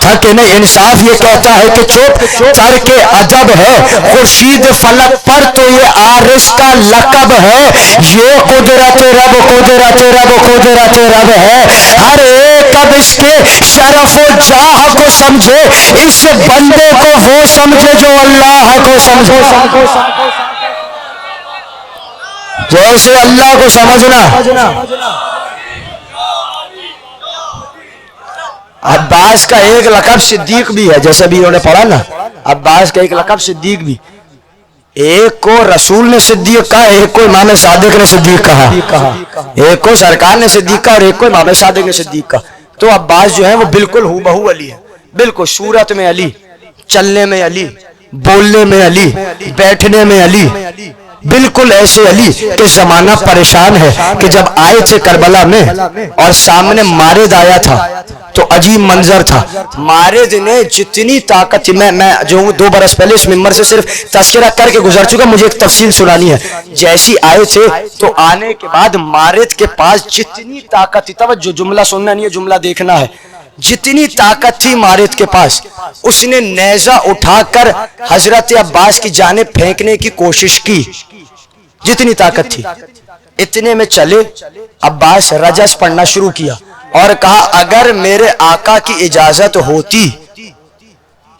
تھا کہ نہیں، انصاف یہ کہتا ہے کہ چپ ترک ادب ہے، خورشید فلک پر تو یہ عارض کا لقب ہے، یہ قدرت رب قدرت رب قدرت رب ہے، ہر ایک اب اس کے شرف و جاہ کو سمجھے، اس بندے کو وہ سمجھے جو اللہ کو سمجھے۔ جیسے اللہ کو سمجھنا۔ عباس کا ایک لقب صدیق بھی ہے، جیسے بھی انہوں نے پڑھا نا، عباس کا ایک لقب صدیق بھی، ایک کو رسول نے صدیق کہا، ایک کو امام صادق نے صدیق کہا، ایک کو سرکار نے صدیق کہا اور ایک کو امام صادق نے صدیق کہا۔ تو عباس جو ہے وہ بالکل ہو بہو علی ہے، بالکل صورت میں علی، چلنے میں علی، بولنے میں علی، بیٹھنے میں علی، بالکل ایسے علی کہ زمانہ پریشان ہے کہ جب آئے تھے کربلا میں اور سامنے مارد آیا تھا تو عجیب منظر تھا۔ مارد نے جتنی طاقت تھی، میں جو ہوں 2 برس پہلے اس ممبر سے صرف تذکرہ کر کے گزر چکا، مجھے ایک تفصیل سنانی ہے۔ جیسی آئے تھے تو آنے کے بعد مارد کے پاس جتنی طاقت تھی، توجہ جملہ سننا نہیں ہے، جملہ دیکھنا ہے، جتنی طاقت تھی مارد کے پاس، اس نے نیزہ اٹھا کر حضرت عباس کی جانب پھینکنے کی کوشش کی، جتنی طاقت تھی۔ اتنے میں چلے عباس رجس پڑھنا شروع کیا اور کہا اگر میرے آقا کی اجازت ہوتی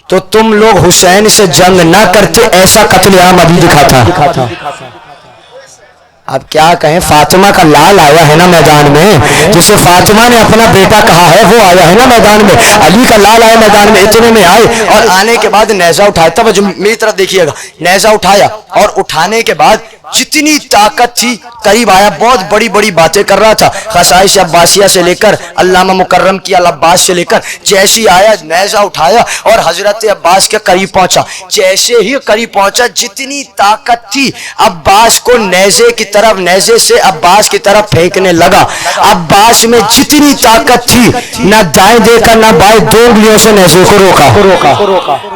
تو تم لوگ حسین سے جنگ نہ کرتے، ایسا قتل عام ابھی دکھاتا۔ اب کیا کہیں، فاطمہ کا لال آیا ہے نا میدان میں، جسے فاطمہ نے اپنا بیٹا کہا ہے وہ آیا ہے نا میدان میں، علی کا لال آیا میدان میں۔ اتنے میں آئے اور آنے کے بعد نیزہ اٹھایا، توجہ میری طرف دیکھیے گا، نیزہ اٹھایا اور اٹھانے کے بعد جتنی طاقت تھی قریب آیا، بہت بڑی بڑی باتیں کر رہا تھا، خصائص عباسیہ سے لے کر علامہ مکرم کی العباس سے لے کر، جیسی آیا نیزہ اٹھایا اور حضرت عباس کے قریب پہنچا۔ جیسے ہی قریب پہنچا جتنی طاقت تھی عباس کو نیزے کی طرف، نیزے سے عباس کی طرف پھینکنے لگا۔ عباس میں جتنی طاقت تھی نہ دائیں دے کر نہ بائیں، 2 انگلیوں سے نیزے کو روکا۔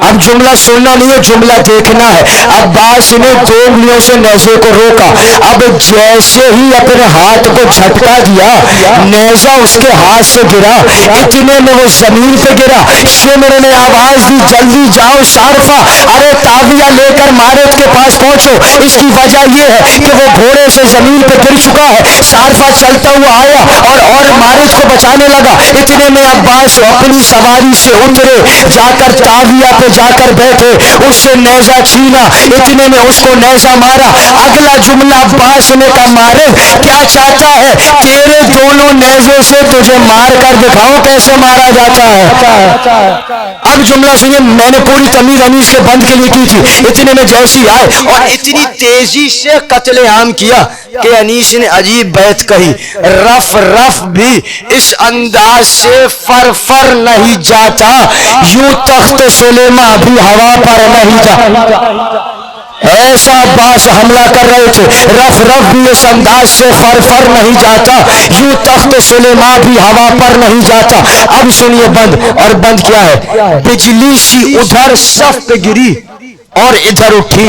اب جملہ سننا نہیں ہے، جملہ دیکھنا ہے۔ عباس نے 2 انگلیوں سے نیزے کو روکا، اب جیسے ہی اپنے ہاتھ کو جھٹکا دیا نیزہ اس کے ہاتھ سے گرا، اتنے میں وہ زمین پہ گرا۔ شمر نے آواز دی جلدی جاؤ صارفہ، ارے تاویہ لے کر مارد کے پاس پہنچو، اس کی وجہ یہ ہے کہ وہ گھوڑے سے زمین پہ گر چکا ہے۔ صارفہ چلتا ہوا آیا اور مارد کو بچانے لگا۔ اتنے میں عباس اپنی سواری سے اترے، جا کر تاویہ پہ جا کر بیٹھے، اس سے نیزہ چھینا، اتنے میں اس کو نیزہ مارا۔ اگلا جملہ عباس نے کہا مارد کیا چاہتا ہے، تیرے دونوں نیزے سے تجھے مار کر دکھاؤں کیسے مارا جاتا ہے۔ اب جملہ سنیے، میں نے پوری تمیز انیس کے بند کے لیے کی تھی۔ اتنے میں جیسی آئے اور اتنی تیزی سے قتل عام کیا کہ انیس نے عجیب بیت کہی، رف رف بھی اس انداز سے فر نہیں جاتا، یوں تخت سلیمہ بھی ہوا پر نہیں جاتا۔ ایسا عباس حملہ کر رہے تھے، رف بھی اس انداز سے فر نہیں جاتا، یوں تخت سلیمان بھی ہوا پر نہیں جاتا۔ اب سنیے بند، اور بند کیا ہے، بجلی سی ادھر صف پہ گری اور ادھر اٹھی،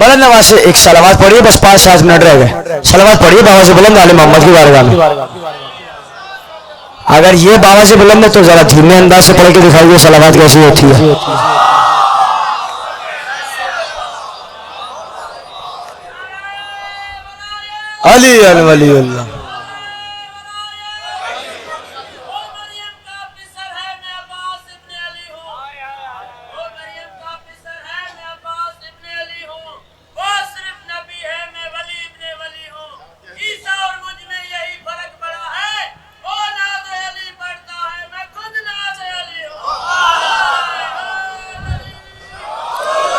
بلند آواز سے ایک صلوات پڑھیے، بس 5-7 منٹ رہ گئے، صلوات پڑھیے بابا سے بلند عالم محمد کی بارگاہ میں۔ اگر یہ بابا سے بلند ہے تو ذرا دھیمے انداز سے پڑھ کے دکھائیے صلوات کیسی ہوتی ہے۔ علی ولی اللہ۔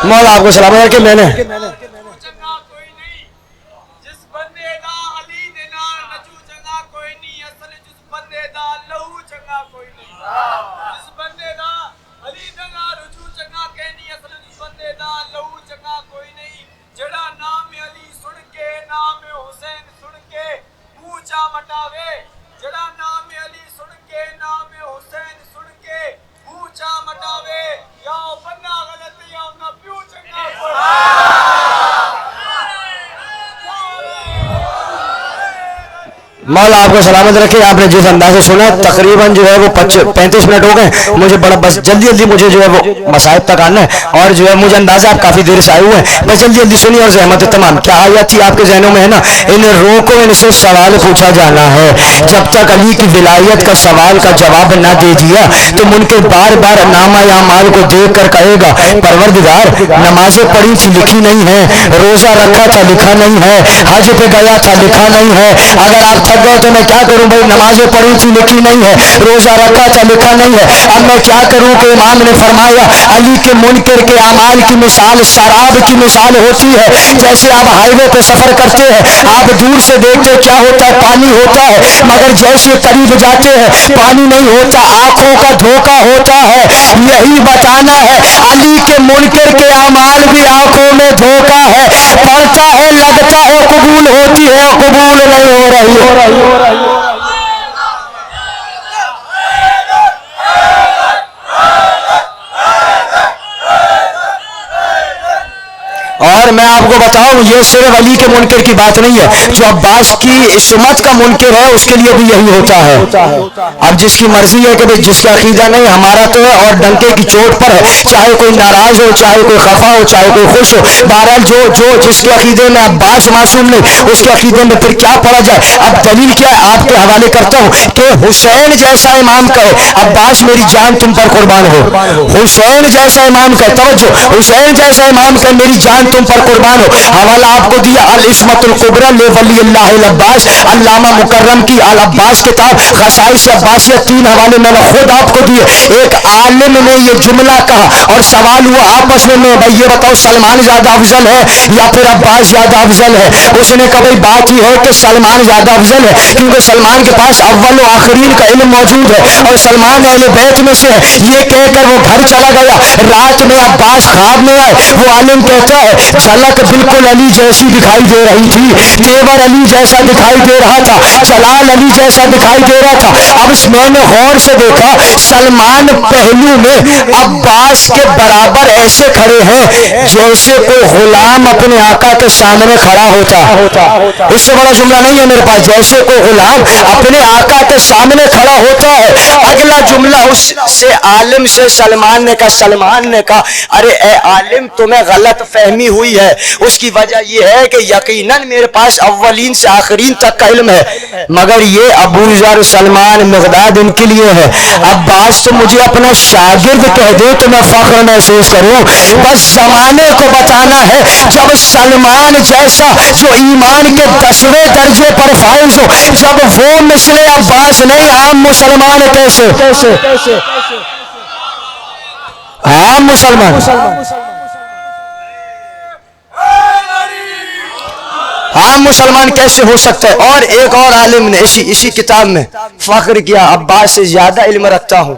مولا آپ کو سلامت رکھے۔ میں نے مولا آپ کو سلامت رکھے۔ آپ نے جس انداز سے سنا تقریباً جو ہے وہ 35 منٹ ہو گئے، مجھے بڑا بس جلدی مجھے جو ہے وہ مصائب تک آنا ہے، اور جو ہے مجھے اندازہ آپ کافی دیر سے آئے ہوئے ہیں، بس جلدی سنی اور زحمت تمام کیا آیت تھی آپ کے ذہنوں میں ہے نا، ان روکو ان سے سوال پوچھا جانا ہے، جب تک علی کی ولایت کا سوال کا جواب نہ دے دیا تو منکر بار بار نامہ اعمال کو دیکھ کر کہے گا پروردگار نمازیں پڑھی تھی لکھی نہیں ہے، روزہ رکھا تھا لکھا نہیں ہے، حج پہ گیا تھا لکھا نہیں ہے، اگر آپ تھک گئے تو میں کیا کروں بھائی، نمازیں پڑھی تھی لکھی نہیں ہے، روزہ رکھا تھا لکھا نہیں ہے، اب میں کیا کروں کہ امام نے فرمایا علی کے منکر کے اعمال کی مثال سراب کی مثال ہوتی ہے، جیسے آپ ہائی وے پہ سفر کرتے ہیں، آپ دور سے دیکھتے کیا ہوتا ہے، پانی ہوتا ہے، مگر جیسے قریب جاتے ہیں پانی نہیں ہوتا، آنکھوں کا دھوکہ ہوتا ہے، یہی بتانا ہے علی کے منکر کے اعمال بھی آنکھوں میں دھوکہ ہے، پڑھتا ہے لگتا ہے قبول ہوتی ہے، قبول نہیں ہو رہی۔ اور میں آپ کو بتاؤں یہ صرف علی کے منکر کی بات نہیں ہے، جو عباس کی عصمت کا منکر ہے اس کے لیے بھی یہی ہوتا ہے۔ اب جس کی مرضی ہے کہ بھئی جس کا عقیدہ نہیں ہمارا تو ہے اور ڈنکے کی چوٹ پر ہے، چاہے کوئی ناراض ہو، چاہے کوئی خفا ہو، چاہے کوئی خوش ہو، بہرحال جو جس کے عقیدے میں عباس معصوم نہیں اس کے عقیدے میں پھر کیا پڑا جائے۔ اب دلیل کیا ہے آپ کے حوالے کرتا ہوں کہ حسین جیسا امام کہے عباس میری جان تم پر قربان ہو، حسین جیسا امام کہے، توجہ، حسین جیسا امام کہے میری جان تم پر قربان ہو۔ حوالہ آپ کو دیا العصمت الکبریٰ لولی اللہ العباس، علامہ مکرم کی العباس کتاب خصائص عباسیہ، 3 حوالے میں نے خود آپ کو دیے۔ ایک عالم نے یہ جملہ کہا اور سوال ہوا آپس میں بھائی یہ بتاؤ سلمان زیادہ افضل ہے یا پھر عباس زیادہ افضل ہے؟ اس نے کہا بھائی بات یہ ہے کہ سلمان زیادہ افضل ہے کیونکہ سلمان کے پاس اول و آخرین کا علم موجود ہے اور سلمان اہل بیت میں سے ہے۔ یہ کہہ کر وہ گھر چلا گیا۔ رات میں عباس خواب میں آئے، وہ عالم کہتا ہے جھلک بالکل علی جیسی دکھائی دے رہی تھی، تیور علی جیسا دکھائی دے رہا تھا، جلال علی جیسا دکھائی دے رہا تھا۔ اب اس میں نے غور سے دیکھا سلمان پہلو میں عباس کے برابر ایسے کھڑے ہیں جیسے کوئی غلام اپنے آقا کے سامنے کھڑا ہوتا۔ اس سے بڑا جملہ نہیں ہے میرے پاس، جیسے کوئی غلام اپنے آقا کے سامنے کھڑا ہوتا ہے۔ اگلا جملہ اس سے عالم سے سلمان نے کہا ارے اے عالم تمہیں غلط فہمی ہوئی ہے، اس کی وجہ یہ ہے کہ یقیناً میرے پاس اولین سے آخرین تک کا علم ہے، مگر یہ ابو ذر سلمان مقداد ان کے لیے ہے۔ عباس تو مجھے اپنا شاگرد کہہ دے تو میں فخر محسوس کروں، بس زمانے کو بتانا ہے جب سلمان جیسا جو ایمان کے 10ویں درجے پر فائز ہو، جب وہ مثل عباس نہیں عام مسلمان کیسے عام مسلمان عام مسلمان کیسے ہو سکتا ہے؟ اور ایک اور عالم نے اسی کتاب میں فخر کیا عباس سے زیادہ علم رکھتا ہوں،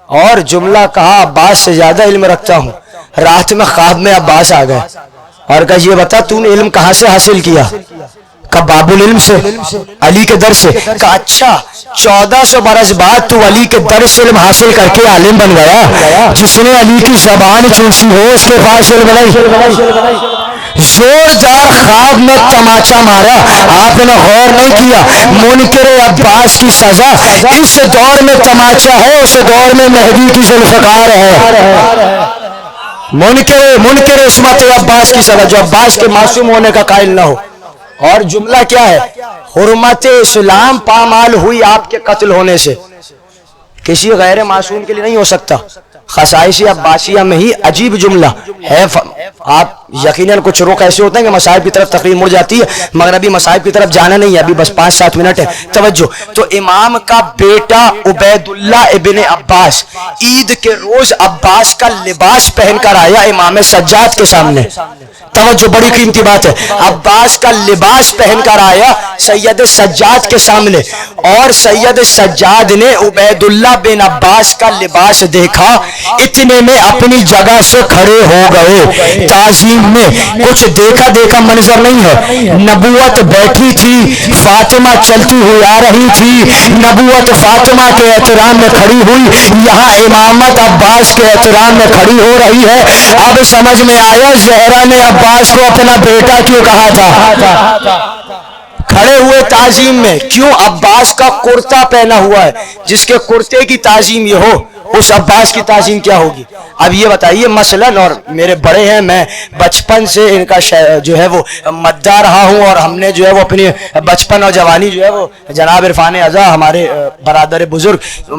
اور جملہ کہا عباس سے زیادہ علم رکھتا ہوں۔ رات میں خواب میں عباس آ گئے اور کہا یہ بتا تو نے علم کہاں سے حاصل کیا؟ کہا باب العلم سے، علی کے در سے۔ کہا اچھا 1400 برس بعد تو علی کے در سے علم حاصل کر کے عالم بن گیا؟ جس نے علی کی زبان چوسی ہو اس کے پاس علم نہیں، زوردار خواب میں تماچا مارا، آپ نے غور نہیں کیا منکر عباس کی سزا اس دور میں تماچا ہے، اس دور میں مہدی کی ذوالفقار ہے۔ منکر عصمت عباس کی سزا جو عباس کے معصوم ہونے کا قائل نہ ہو۔ اور جملہ کیا ہے؟ حرمت اسلام پامال ہوئی آپ کے قتل ہونے سے، کسی غیر معصوم کے لیے نہیں ہو سکتا۔ خصائص عباسیہ میں ہی عجیب جملہ ہے۔ آپ یقیناً کچھ رخ ایسے ہوتے ہیں کہ مصائب کی طرف تقریر مڑ جاتی ہے، مگر ابھی مصائب کی طرف جانا نہیں ہے، ابھی بس 5-7 منٹ ہے، توجہ۔ تو امام کا بیٹا عبید اللہ ابن عباس عید کے روز عباس کا لباس پہن کر آیا امام سجاد کے سامنے، توجہ بڑی قیمتی بات ہے، عباس کا لباس پہن کر آیا سید سجاد کے سامنے، اور سید سجاد نے عبید اللہ بن عباس کا لباس دیکھا، اتنے میں اپنی جگہ سے کھڑے ہو گئے۔ تعظیم میں کچھ دیکھا منظر نہیں ہے، نبوت بیٹھی تھی، فاطمہ چلتی ہوئی آ رہی تھی، نبوت فاطمہ کے احترام میں کھڑی ہوئی، یہاں امامت عباس کے احترام میں کھڑی ہو رہی ہے۔ اب سمجھ میں آیا زہرا نے عباس کو اپنا بیٹا کیوں کہا تھا۔ کھڑے ہوئے تعظیم میں، کیوں؟ عباس کا کرتا پہنا ہوا ہے، جس کے کرتے کی تعظیم یہ ہو اس عباس کی تعظیم کیا ہوگی؟ اب یہ بتائیے مثلاً، اور میرے بڑے ہیں، میں بچپن سے ان کا جو ہے وہ مداح رہا ہوں، اور ہم نے جو ہے وہ اپنی بچپن اور جوانی جو ہے وہ جناب عرفان اعضا ہمارے برادر بزرگ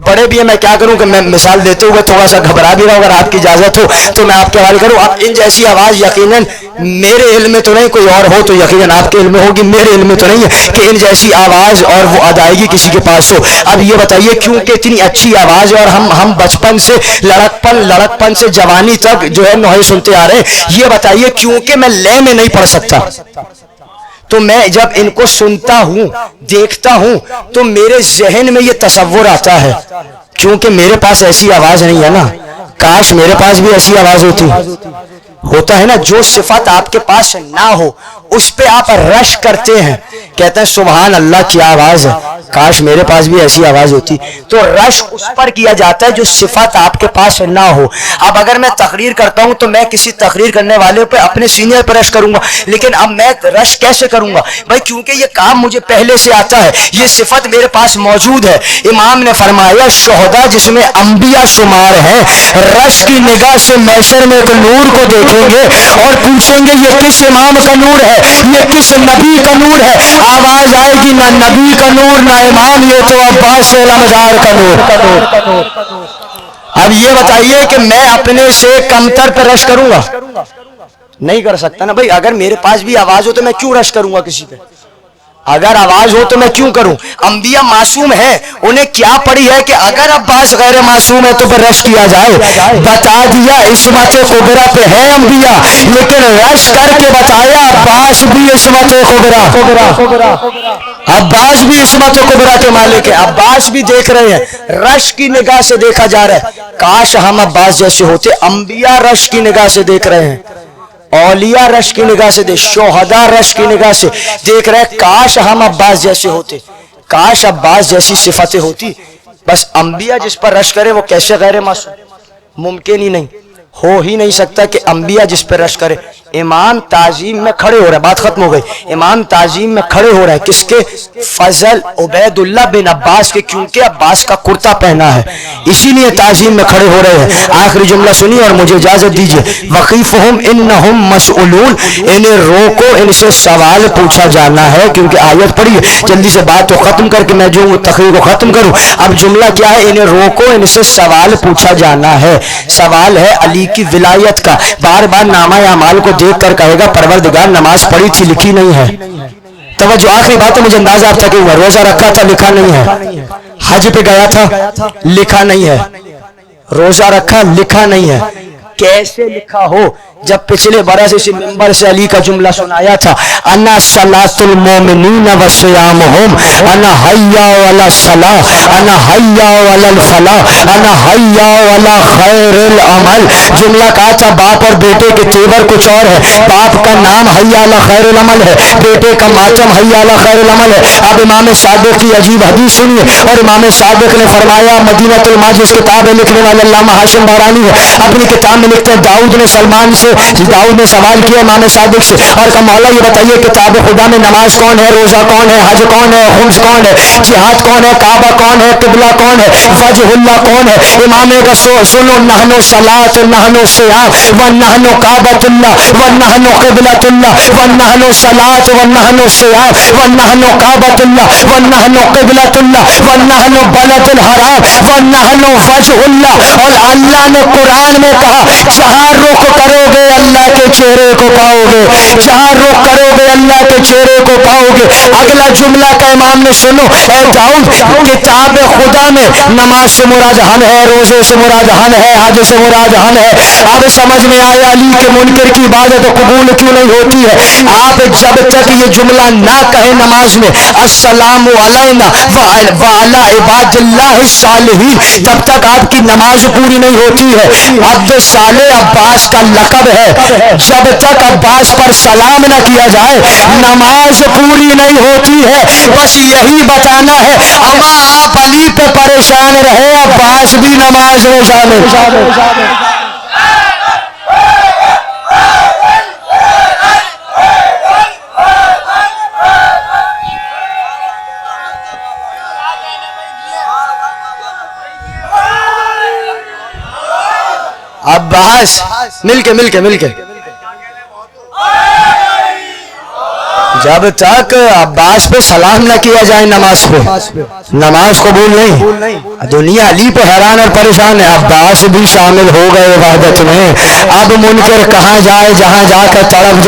بڑے بھی ہیں، میں کیا کروں کہ میں مثال دیتے ہوئے تھوڑا سا گھبرا بھی رہا ہوں، اگر آپ کی اجازت ہو تو میں آپ کے حوالے کروں۔ اب ان جیسی آواز یقیناً میرے علم میں تو نہیں، کوئی اور ہو تو یقیناً آپ کے علم میں ہوگی، میرے علم میں تو نہیں ہے کہ ان جیسی آواز اور وہ ادائیگی کسی کے پاس ہو۔ اب یہ بتائیے کیونکہ اتنی اچھی آواز ہے، اور ہم بچپن سے لڑکپن سے جوانی تک جو ہے نوحے سنتے آ رہے ہیں، یہ بتائیے کیونکہ میں لے میں نہیں پڑھ سکتا، تو میں جب ان کو سنتا ہوں دیکھتا ہوں تو میرے ذہن میں یہ تصور آتا ہے، کیونکہ میرے پاس ایسی آواز نہیں ہے نا، کاش میرے پاس بھی ایسی آواز ہوتی۔ ہوتا ہے نا، جو صفت آپ کے پاس نہ ہو اس پہ آپ رش کرتے ہیں، کہتے ہیں سبحان اللہ کیا آواز ہے، کاش میرے پاس بھی ایسی آواز ہوتی، تو رش اس پر کیا جاتا ہے جو صفت آپ کے پاس نہ ہو۔ اب اگر میں تقریر کرتا ہوں تو میں کسی تقریر کرنے والے پہ اپنے سینئر پہ رش کروں گا، لیکن اب میں رش کیسے کروں گا بھائی؟ کیونکہ یہ کام مجھے پہلے سے آتا ہے، یہ صفت میرے پاس موجود ہے۔ امام نے فرمایا شہداء جس میں انبیاء شمار ہیں، رش کی نگاہ سے محشر میں ایک نور کو دیکھیں گے اور پوچھیں گے یہ کس امام کا نور ہے، یہ کس نبی کا نور ہے؟ آواز آئے گی نہ نبی کا نور نہ امام، یہ تو عباس علمدار کا نور۔ اب یہ بتائیے کہ میں اپنے سے کمتر پہ رش کروں گا؟ نہیں کر سکتا نا بھائی۔ اگر میرے پاس بھی آواز ہو تو میں کیوں رش کروں گا کسی پہ؟ اگر آواز ہو تو میں کیوں کروں؟ انبیاء معصوم ہیں، انہیں کیا پڑی ہے کہ اگر عباس غیر معصوم ہے تو پھر رش کیا جائے؟ بتا دیا عصمت کبریٰ پہ ہے انبیاء، لیکن رش کر کے بتایا عباس بھی عصمت کبریٰ، عباس بھی عصمت کبریٰ کے مالک ہے، عباس بھی دیکھ رہے ہیں، رش کی نگاہ سے دیکھا جا رہا ہے۔ کاش ہم عباس جیسے ہوتے۔ انبیاء رش کی نگاہ سے دیکھ رہے ہیں، اولیاء رش کی نگاہ سے دیکھ، شہداء رش کی نگاہ سے دیکھ رہے ہیں۔ کاش ہم عباس جیسے ہوتے، کاش عباس جیسی صفتیں ہوتی۔ بس انبیاء جس پر رش کرے وہ کیسے غیر معصوم؟ ممکن ہی نہیں، ہو ہی نہیں سکتا کہ انبیاء جس پر رش کرے۔ امام تعظیم میں کھڑے ہو رہے ہیں، بات ختم ہو گئی۔ امام تعظیم میں کھڑے ہو رہے ہیں کس کے؟ فضل عبید اللہ بن عباس کے، کیونکہ عباس کا کرتا پہنا ہے، اسی لیے تعظیم میں کھڑے ہو رہے ہیں۔ آخری جملہ سنیے اور مجھے اجازت دیجیے۔ وقیفہم انہم مسئولون، انہیں روکو، ان سے سوال پوچھا جانا ہے، کیونکہ آیت پڑھی ہے۔ جلدی سے بات کو ختم کر کے میں جو تقریر کو ختم کروں۔ اب جملہ کیا ہے؟ انہیں روکو، ان سے سوال پوچھا جانا ہے۔ سوال ہے علی کی ولایت کا۔ بار بار نامہ اعمال کو دیکھ کر کہے گا پروردگار نماز پڑھی تھی لکھی نہیں ہے۔ توجہ، آخری بات ہے، مجھے اندازہ آپ تک ہوا، روزہ رکھا تھا لکھا نہیں ہے، حج پہ گیا تھا لکھا نہیں ہے، روزہ رکھا لکھا نہیں ہے۔ کیسے لکھا ہو جب پچھلے برس اس ممبر سے علی کا جملہ سنایا تھا، انا صلاۃ المومنین وصیامہم، انا حیا علی الصلاۃ، انا حیا علی الفلاح، انا حیا علی خیر العمل۔ جملہ کہا تھا باپ اور بیٹے کے تیور کچھ اور ہے، باپ کا نام حیا علی خیر العمل ہے، بیٹے کا ماتم حیا علی خیر العمل ہے۔ اب امام صادق کی عجیب حدیث سنیے، اور امام صادق نے فرمایا، مدینۃ الماجد کتاب لکھنے والے علامہ ہاشم بارانی ہے، اپنی کتاب میں میں لکھتے ہیں داؤد نے سوال کیا امام صادق سے اور کہا مولا یہ بتائیے کتاب خدا میں نماز کون ہے، روزہ کون ہے، حج کون ہے، خمس کون ہے، جہاد کون ہے، کعبہ کون ہے، قبلہ کون ہے، وجہ اللہ کون ہے؟ امام نے کہا سنو نحنو صلاۃ نحنو صیام ونحنو کعبۃ اللہ ونحنو قبلۃ اللہ ونحنو صلاۃ ونحنو صیام ونحنو کعبۃ اللہ ونحنو قبلۃ اللہ ونحنو بلد الحرام ونحنو وجہ اللہ۔ اور اللہ نے قرآن میں کہا جہاں رخ کرو گے اللہ کے چہرے کو پاؤ گے، جہاں رخ کرو گے اللہ کے چہرے کو پاؤ گے۔ اگلا جملہ کا امام نے سنو اے داؤد کتاب خدا میں نماز سے مراد ہن ہے، روزے سے مراد ہن ہے، حج سے مراد ہن ہے۔ اب سمجھ میں آیا علی کے منکر کی عبادت قبول کیوں نہیں ہوتی ہے؟ آپ جب تک یہ جملہ نہ کہیں نماز میں السلام علینا وعلی عباد اللہ الصالحین، تب تک آپ کی نماز پوری نہیں ہوتی ہے۔ عبد صالح عباس کا لقب ہے، جب تک عباس پر سلام نہ کیا جائے نماز پوری نہیں ہوتی ہے۔ بس یہی بتانا ہے اما آپ علی پہ پریشان رہے، عباس بھی نماز میں شامل۔ عباس مل کے جب تک عباس پہ سلام نہ کیا جائے نماز پہ نماز قبول نہیں۔ دنیا علی پہ حیران اور پریشان ہے، عباس بھی شامل ہو گئے وحدت میں۔ اب منکر کہاں جائے، جہاں جا کر تڑپ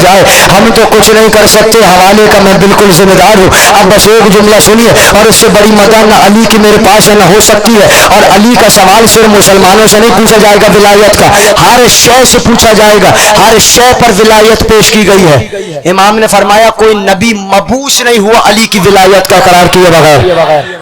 جائے، ہم تو کچھ نہیں کر سکتے، حوالے کا میں بالکل ذمہ دار ہوں۔ اب بس ایک جملہ سنیے اور اس سے بڑی مدد نہ علی کی میرے پاس نہ ہو سکتی ہے۔ اور علی کا سوال صرف مسلمانوں سے نہیں پوچھا جائے گا، ولایت کا ہر شے سے پوچھا جائے گا، ہر شے پر ولایت پیش کی گئی ہے۔ امام نے فرمایا کوئی نبی مبعوث نہیں ہوا علی کی ولایت کا قرار کیے بغیر،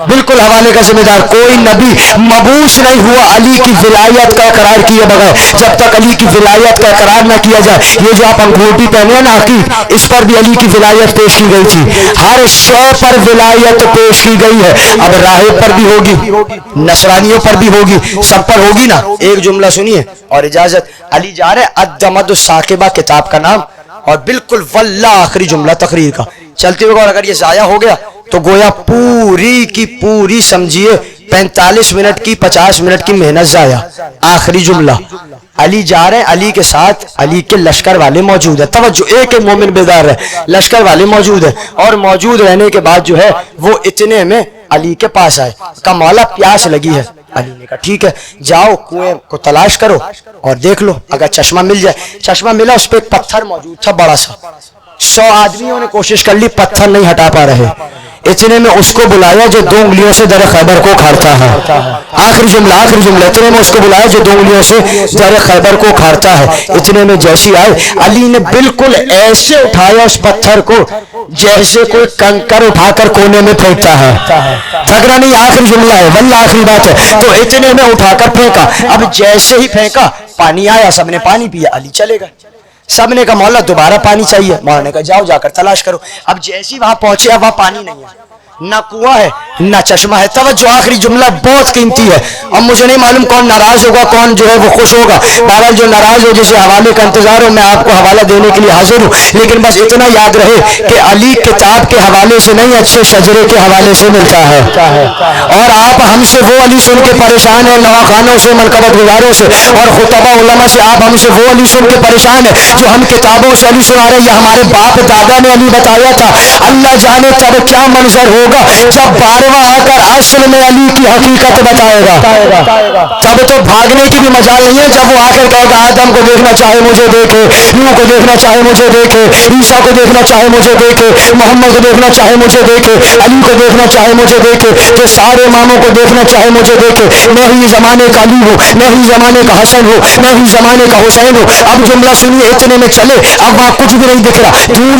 بالکل حوالے کا ذمہ دار، کوئی نبی مبعوث نہیں ہوا علی کی ولایت کا قرار کیے بغیر۔ جب تک علی کی ولایت کا قرار نہ کیا جائے، یہ جو آپ انگوٹھی پہنے ہیں نا عقیق، اس پر بھی علی کی ولایت پیش کی گئی تھی، ہر شے پر ولایت پیش کی گئی ہے۔ اب راہب پر بھی ہوگی، نصرانیوں پر بھی ہوگی، سب پر ہوگی نا۔ ایک جملہ سنیے اور اجازت، علی جا رہے الدمد الثاقبہ کتاب کا نام، اور بالکل واللہ آخری جملہ تقریر کا چلتے ہوئے، اور اگر یہ ضائع ہو گیا تو گویا پوری کی پوری سمجھیے 45 منٹ کی 50 منٹ کی محنت ضائع۔ آخری جملہ، علی جا رہے ہیں، علی کے ساتھ علی کے لشکر والے موجود ہیں، توجہ ایک مومن بیدار ہے، لشکر والے موجود ہیں، اور موجود رہنے کے بعد جو ہے وہ اتنے میں علی کے پاس آئے، کہا مولا پیاس لگی ہے۔ علی نے کہا ٹھیک ہے، جاؤ کنویں کو تلاش کرو اور دیکھ لو، اگر چشمہ مل جائے۔ چشمہ ملا، اس پہ ایک پتھر موجود تھا بڑا سا، 100 آدمیوں نے کوشش کر لی، پتھر نہیں ہٹا پا رہے۔ اتنے میں اس کو بلایا جو 2 انگلیوں سے در خیبر کو کھاڑتا ہے۔ آخری جملہ اتنے میں اس کو بلایا جو 2 انگلیوں سے در خیبر کو کھاڑتا ہے۔ اتنے میں جیسی آئے، علی نے بالکل ایسے اٹھایا اس پتھر کو جیسے کوئی کنکر اٹھا کر کونے میں پھینکتا ہے۔ تھکنا نہیں، آخری جملہ ہے، واللہ آخری بات ہے۔ تو اتنے میں اٹھا کر پھینکا، اب جیسے ہی پھینکا پانی آیا، سب نے پانی پیا، علی چلے گئے۔ سب نے کہا مولا دوبارہ پانی چاہیے، مولا نے کہا جاؤ جا کر تلاش کرو۔ اب جیسی وہاں پہنچے، اب وہاں پانی نہیں ہے، نہ کنواں ہے نہ چشمہ ہے۔ توجہ آخری جملہ بہت قیمتی ہے۔ اب مجھے نہیں معلوم کون ناراض ہوگا، کون جو ہے وہ خوش ہوگا۔ بہرحال جو ناراض ہو جسے حوالے کا انتظار ہو، میں آپ کو حوالہ دینے کے لیے حاضر ہوں، لیکن بس اتنا یاد رہے کہ علی کتاب کے حوالے سے نہیں، اچھے شجرے کے حوالے سے ملتا ہے۔ اور آپ ہم سے وہ علی سن کے پریشان ہیں، نواخانوں سے، منقبت گزاروں سے اور خطبہ علماء سے، آپ ہم سے وہ علی سن کے پریشان ہیں جو ہم کتابوں سے علی سنا رہے ہیں۔ یہ ہمارے باپ دادا نے علی بتایا تھا، اللہ جانے تب کیا منظر ہوگا جب 12واں آ کر اصل میں علی کی حقیقت بتائے گا۔ تب تو بھاگنے کی بھی مجال نہیں ہے، جب وہ آ کر کہے گا آدم کو دیکھنا چاہے مجھے دیکھے، نوح کو دیکھنا چاہے مجھے دیکھے، عیسیٰ کو دیکھنا چاہے مجھے دیکھے، محمد کو دیکھنا چاہے مجھے دیکھے، علی کو دیکھنا چاہے مجھے دیکھے، تو سارے اماموں کو دیکھنا چاہے مجھے دیکھے، میں ہی زمانے کا علی ہوں، میں ہی زمانے کا حسن ہوں، میں ہی زمانے کا حسین ہوں۔ اب جملہ سنیے، اتنے میں چلے، اب وہاں کچھ بھی نہیں دکھ رہا، دور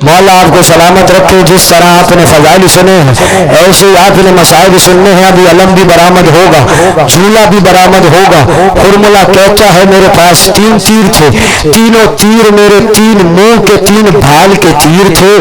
مولا آپ کو سلامت رکھے. جس طرح آپ نے فضائل سنے ہیں ایسے ہی آپ نے مصائب سننے ہیں. ابھی علم بھی برآمد ہوگا, جھولا بھی برآمد ہوگا. خرملا کہتا ہے میرے پاس 3 تیر تھے, تینوں تیر میرے 3 منہ کے 3 بھال کے تیر تھے.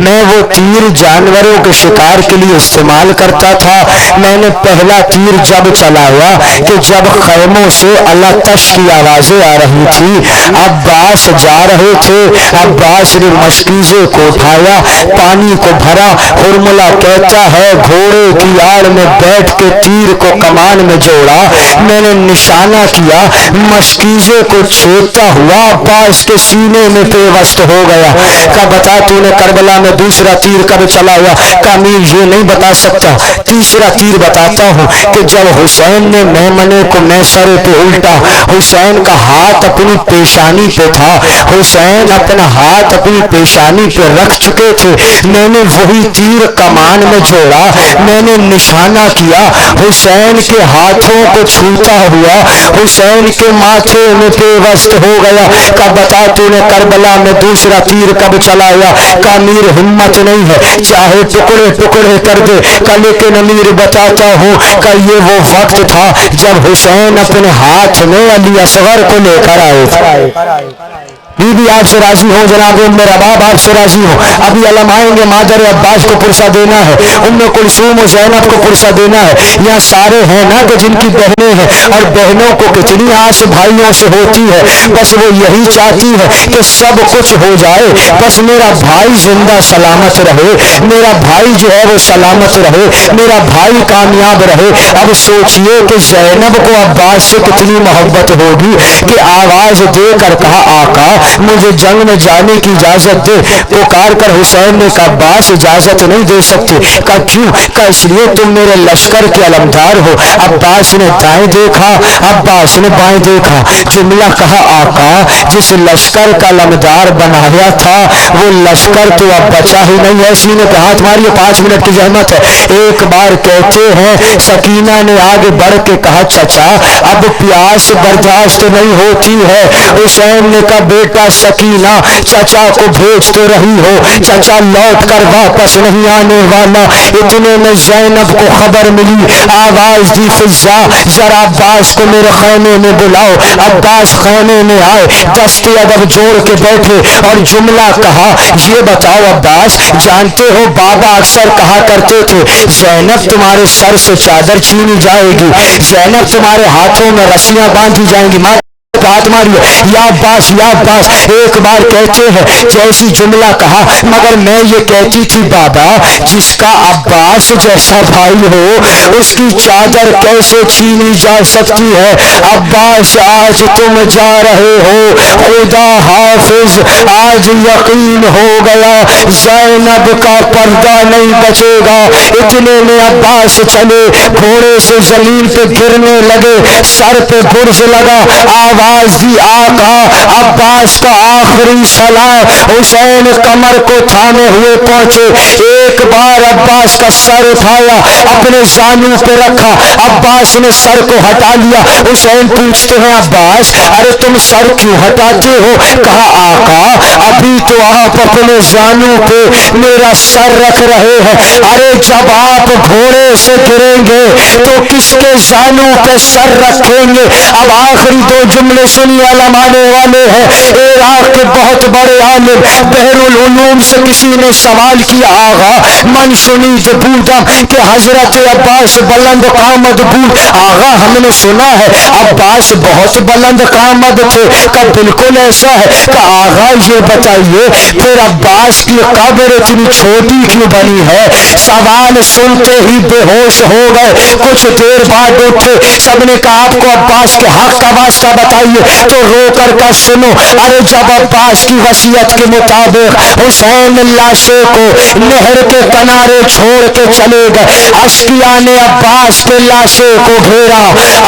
میں وہ تیر جانوروں کے شکار کے لیے استعمال کرتا تھا. میں نے پہلا تیر جب چلایا کہ جب خیموں سے اللہ تش کی آوازیں آ رہی تھی, عباس جا رہے تھے. عباس نے مشکیزے کو اٹھایا, پانی کو بھرا. خرملا کہتا ہے گھوڑے کی آڑ میں بیٹھ کے تیر کو کمان میں جوڑا. میں نے نشانہ کیا, مشکیزے کو چھیدتا ہوا عباس کے سینے میں پیوست ہو گیا. کہا بتا تو نے کربلا میں دوسرا تیر کب چلایا؟ کہا امیر یہ نہیں بتا سکتا, تیسرا تیر بتاتا ہوں کہ جب حسین نے میمنے کو میسرے پہ الٹا, حسین کا ہاتھ اپنی پیشانی پہ تھا, حسین اپنا ہاتھ اپنی پیشانی پہ رکھ چکے تھے. میں نے وہی تیر کمان میں جوڑا, میں نے نشانہ کیا, حسین کے ہاتھوں کو چھوتا ہوا حسین کے ماتھے میں پیوست ہو گیا. کہا بتا تو نے کربلا میں دوسرا تیر کب چلایا؟ کہا امیر ہمت نہیں ہے, چاہے ٹکڑے ٹکڑے کر دے. کہا لیکن امیر بتاتا ہوں کہ یہ وہ وقت تھا جب حسین اپنے ہاتھ میں علی اصغر کو لے کر آئے تھے. بی بی آپ سے راضی ہوں جناب, میرا باپ آپ سے راضی ہوں. ابھی علم آئیں گے, مادر عباس کو پرسہ دینا ہے, ام کلثوم و زینب کو پرسہ دینا ہے. یہاں سارے ہیں نا کہ جن کی بہنیں ہیں, اور بہنوں کو کتنی آس بھائیوں سے ہوتی ہے, بس وہ یہی چاہتی ہے کہ سب کچھ ہو جائے, بس میرا بھائی زندہ سلامت رہے, میرا بھائی جو ہے وہ سلامت رہے, میرا بھائی کامیاب رہے. اب سوچئے کہ زینب کو عباس سے کتنی محبت ہوگی کہ آواز دے کر کہا آقا مجھے جنگ میں جانے کی اجازت دے. پکار کر حسین نے کہا عباس اجازت نہیں دے سکتے. کہا کیوں؟ کہا اس لیے تم میرے لشکر کے علمدار ہو. عباس نے دائیں دیکھا, عباس نے بائیں دیکھا. جملہ کہا آقا جس لشکر کا علمدار بنایا تھا وہ لشکر تو اب بچا ہی نہیں ہے. اسی نے کہا تمہاری 5 منٹ کی زحمت ہے. ایک بار کہتے ہیں سکینہ نے آگے بڑھ کے کہا چچا اب پیاس برداشت نہیں ہوتی ہے. حسین نے کہا بیٹا سکینہ چچا کو بھیج تو رہی ہو, چچا لوٹ کر واپس نہیں آنے والا. اتنے میں زینب کو خبر ملی, آواز دی فضا ذرا عباس کو میرے خیمے میں بلاؤ. عباس خیمے میں آئے, دست ادب جوڑ کے بیٹھے اور جملہ کہا یہ بتاؤ عباس جانتے ہو بابا اکثر کہا کرتے تھے زینب تمہارے سر سے چادر چھینی جائے گی, زینب تمہارے ہاتھوں میں رسیاں باندھی جائیں گی. بات ماری یا عباس یا عباس ایک بار کہتے ہیں جیسی جملہ کہا, مگر میں یہ کہتی تھی بابا جس کا عباس جیسا بھائی ہو اس کی چادر کیسے چھینی جا سکتی ہے. عباس آج تم جا رہے ہو, خدا حافظ آج یقین ہو گیا زینب کا پردہ نہیں بچے گا. اتنے میں عباس چلے, گھوڑے سے زمین پہ گرنے لگے, سر پہ برز لگا, آواز دی آقا. عباس کا آخری سلام. حسین کمر کو تھامے ہوئے پہنچے, ایک بار عباس کا سر اٹھایا اپنے زانو پہ رکھا, عباس نے سر کو ہٹا لیا. حسین پوچھتے ہیں عباس ارے تم سر کیوں ہٹاتے ہو؟ کہا آقا ابھی تو آپ اپنے زانو پہ میرا سر رکھ رہے ہیں, ارے جب آپ گھوڑے سے گریں گے تو کس کے زانو پہ سر رکھیں گے؟ اب آخری 2 جملے سنی علم آنے والے ہیں. عراق کے بہت بڑے عالم بحر العلوم سے کسی نے سوال کیا آغا من شنید بودم کہ حضرت عباس بلند قامت بود. آغا ہم نے سنا ہے عباس بہت بلند قامت تھے. کہ بالکل ایسا ہے. کہ آغا یہ بتائیے پھر عباس کی قبر اتنی چھوٹی کیوں بنی ہے؟ سوال سنتے ہی بے ہوش ہو گئے, کچھ دیر بعد اٹھے, سب نے کہا آپ کو عباس کے حق کا واسطہ بتائیے. تو رو کر کا سنو, ارے جب عباس کی وصیت کے مطابق حسین لاشوں کو نہر کے کنارے چھوڑ کے چلے گئے, اشقیاء نے عباس کے لاشوں کو گھیرا,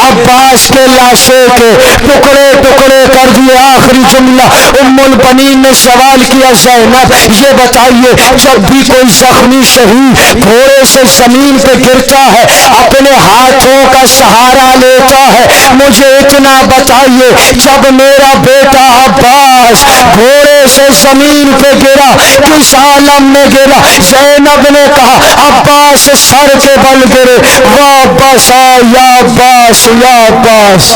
عباس کے لاشوں کے ٹکڑے ٹکڑے کر دیے. آخری جملہ ام البنین نے سوال کیا زینب یہ بتائیے جب بھی کوئی زخمی شہید گھوڑے سے زمین پہ گرتا ہے اپنے ہاتھوں کا سہارا لیتا ہے, مجھے اتنا بتائیے جب میرا بیٹا عباس گھوڑے سے زمین پہ گرا، کس عالم میں گرا؟ زینب نے کہا عباس سر کے بل گرے، وا عباس یا عباس یا عباس.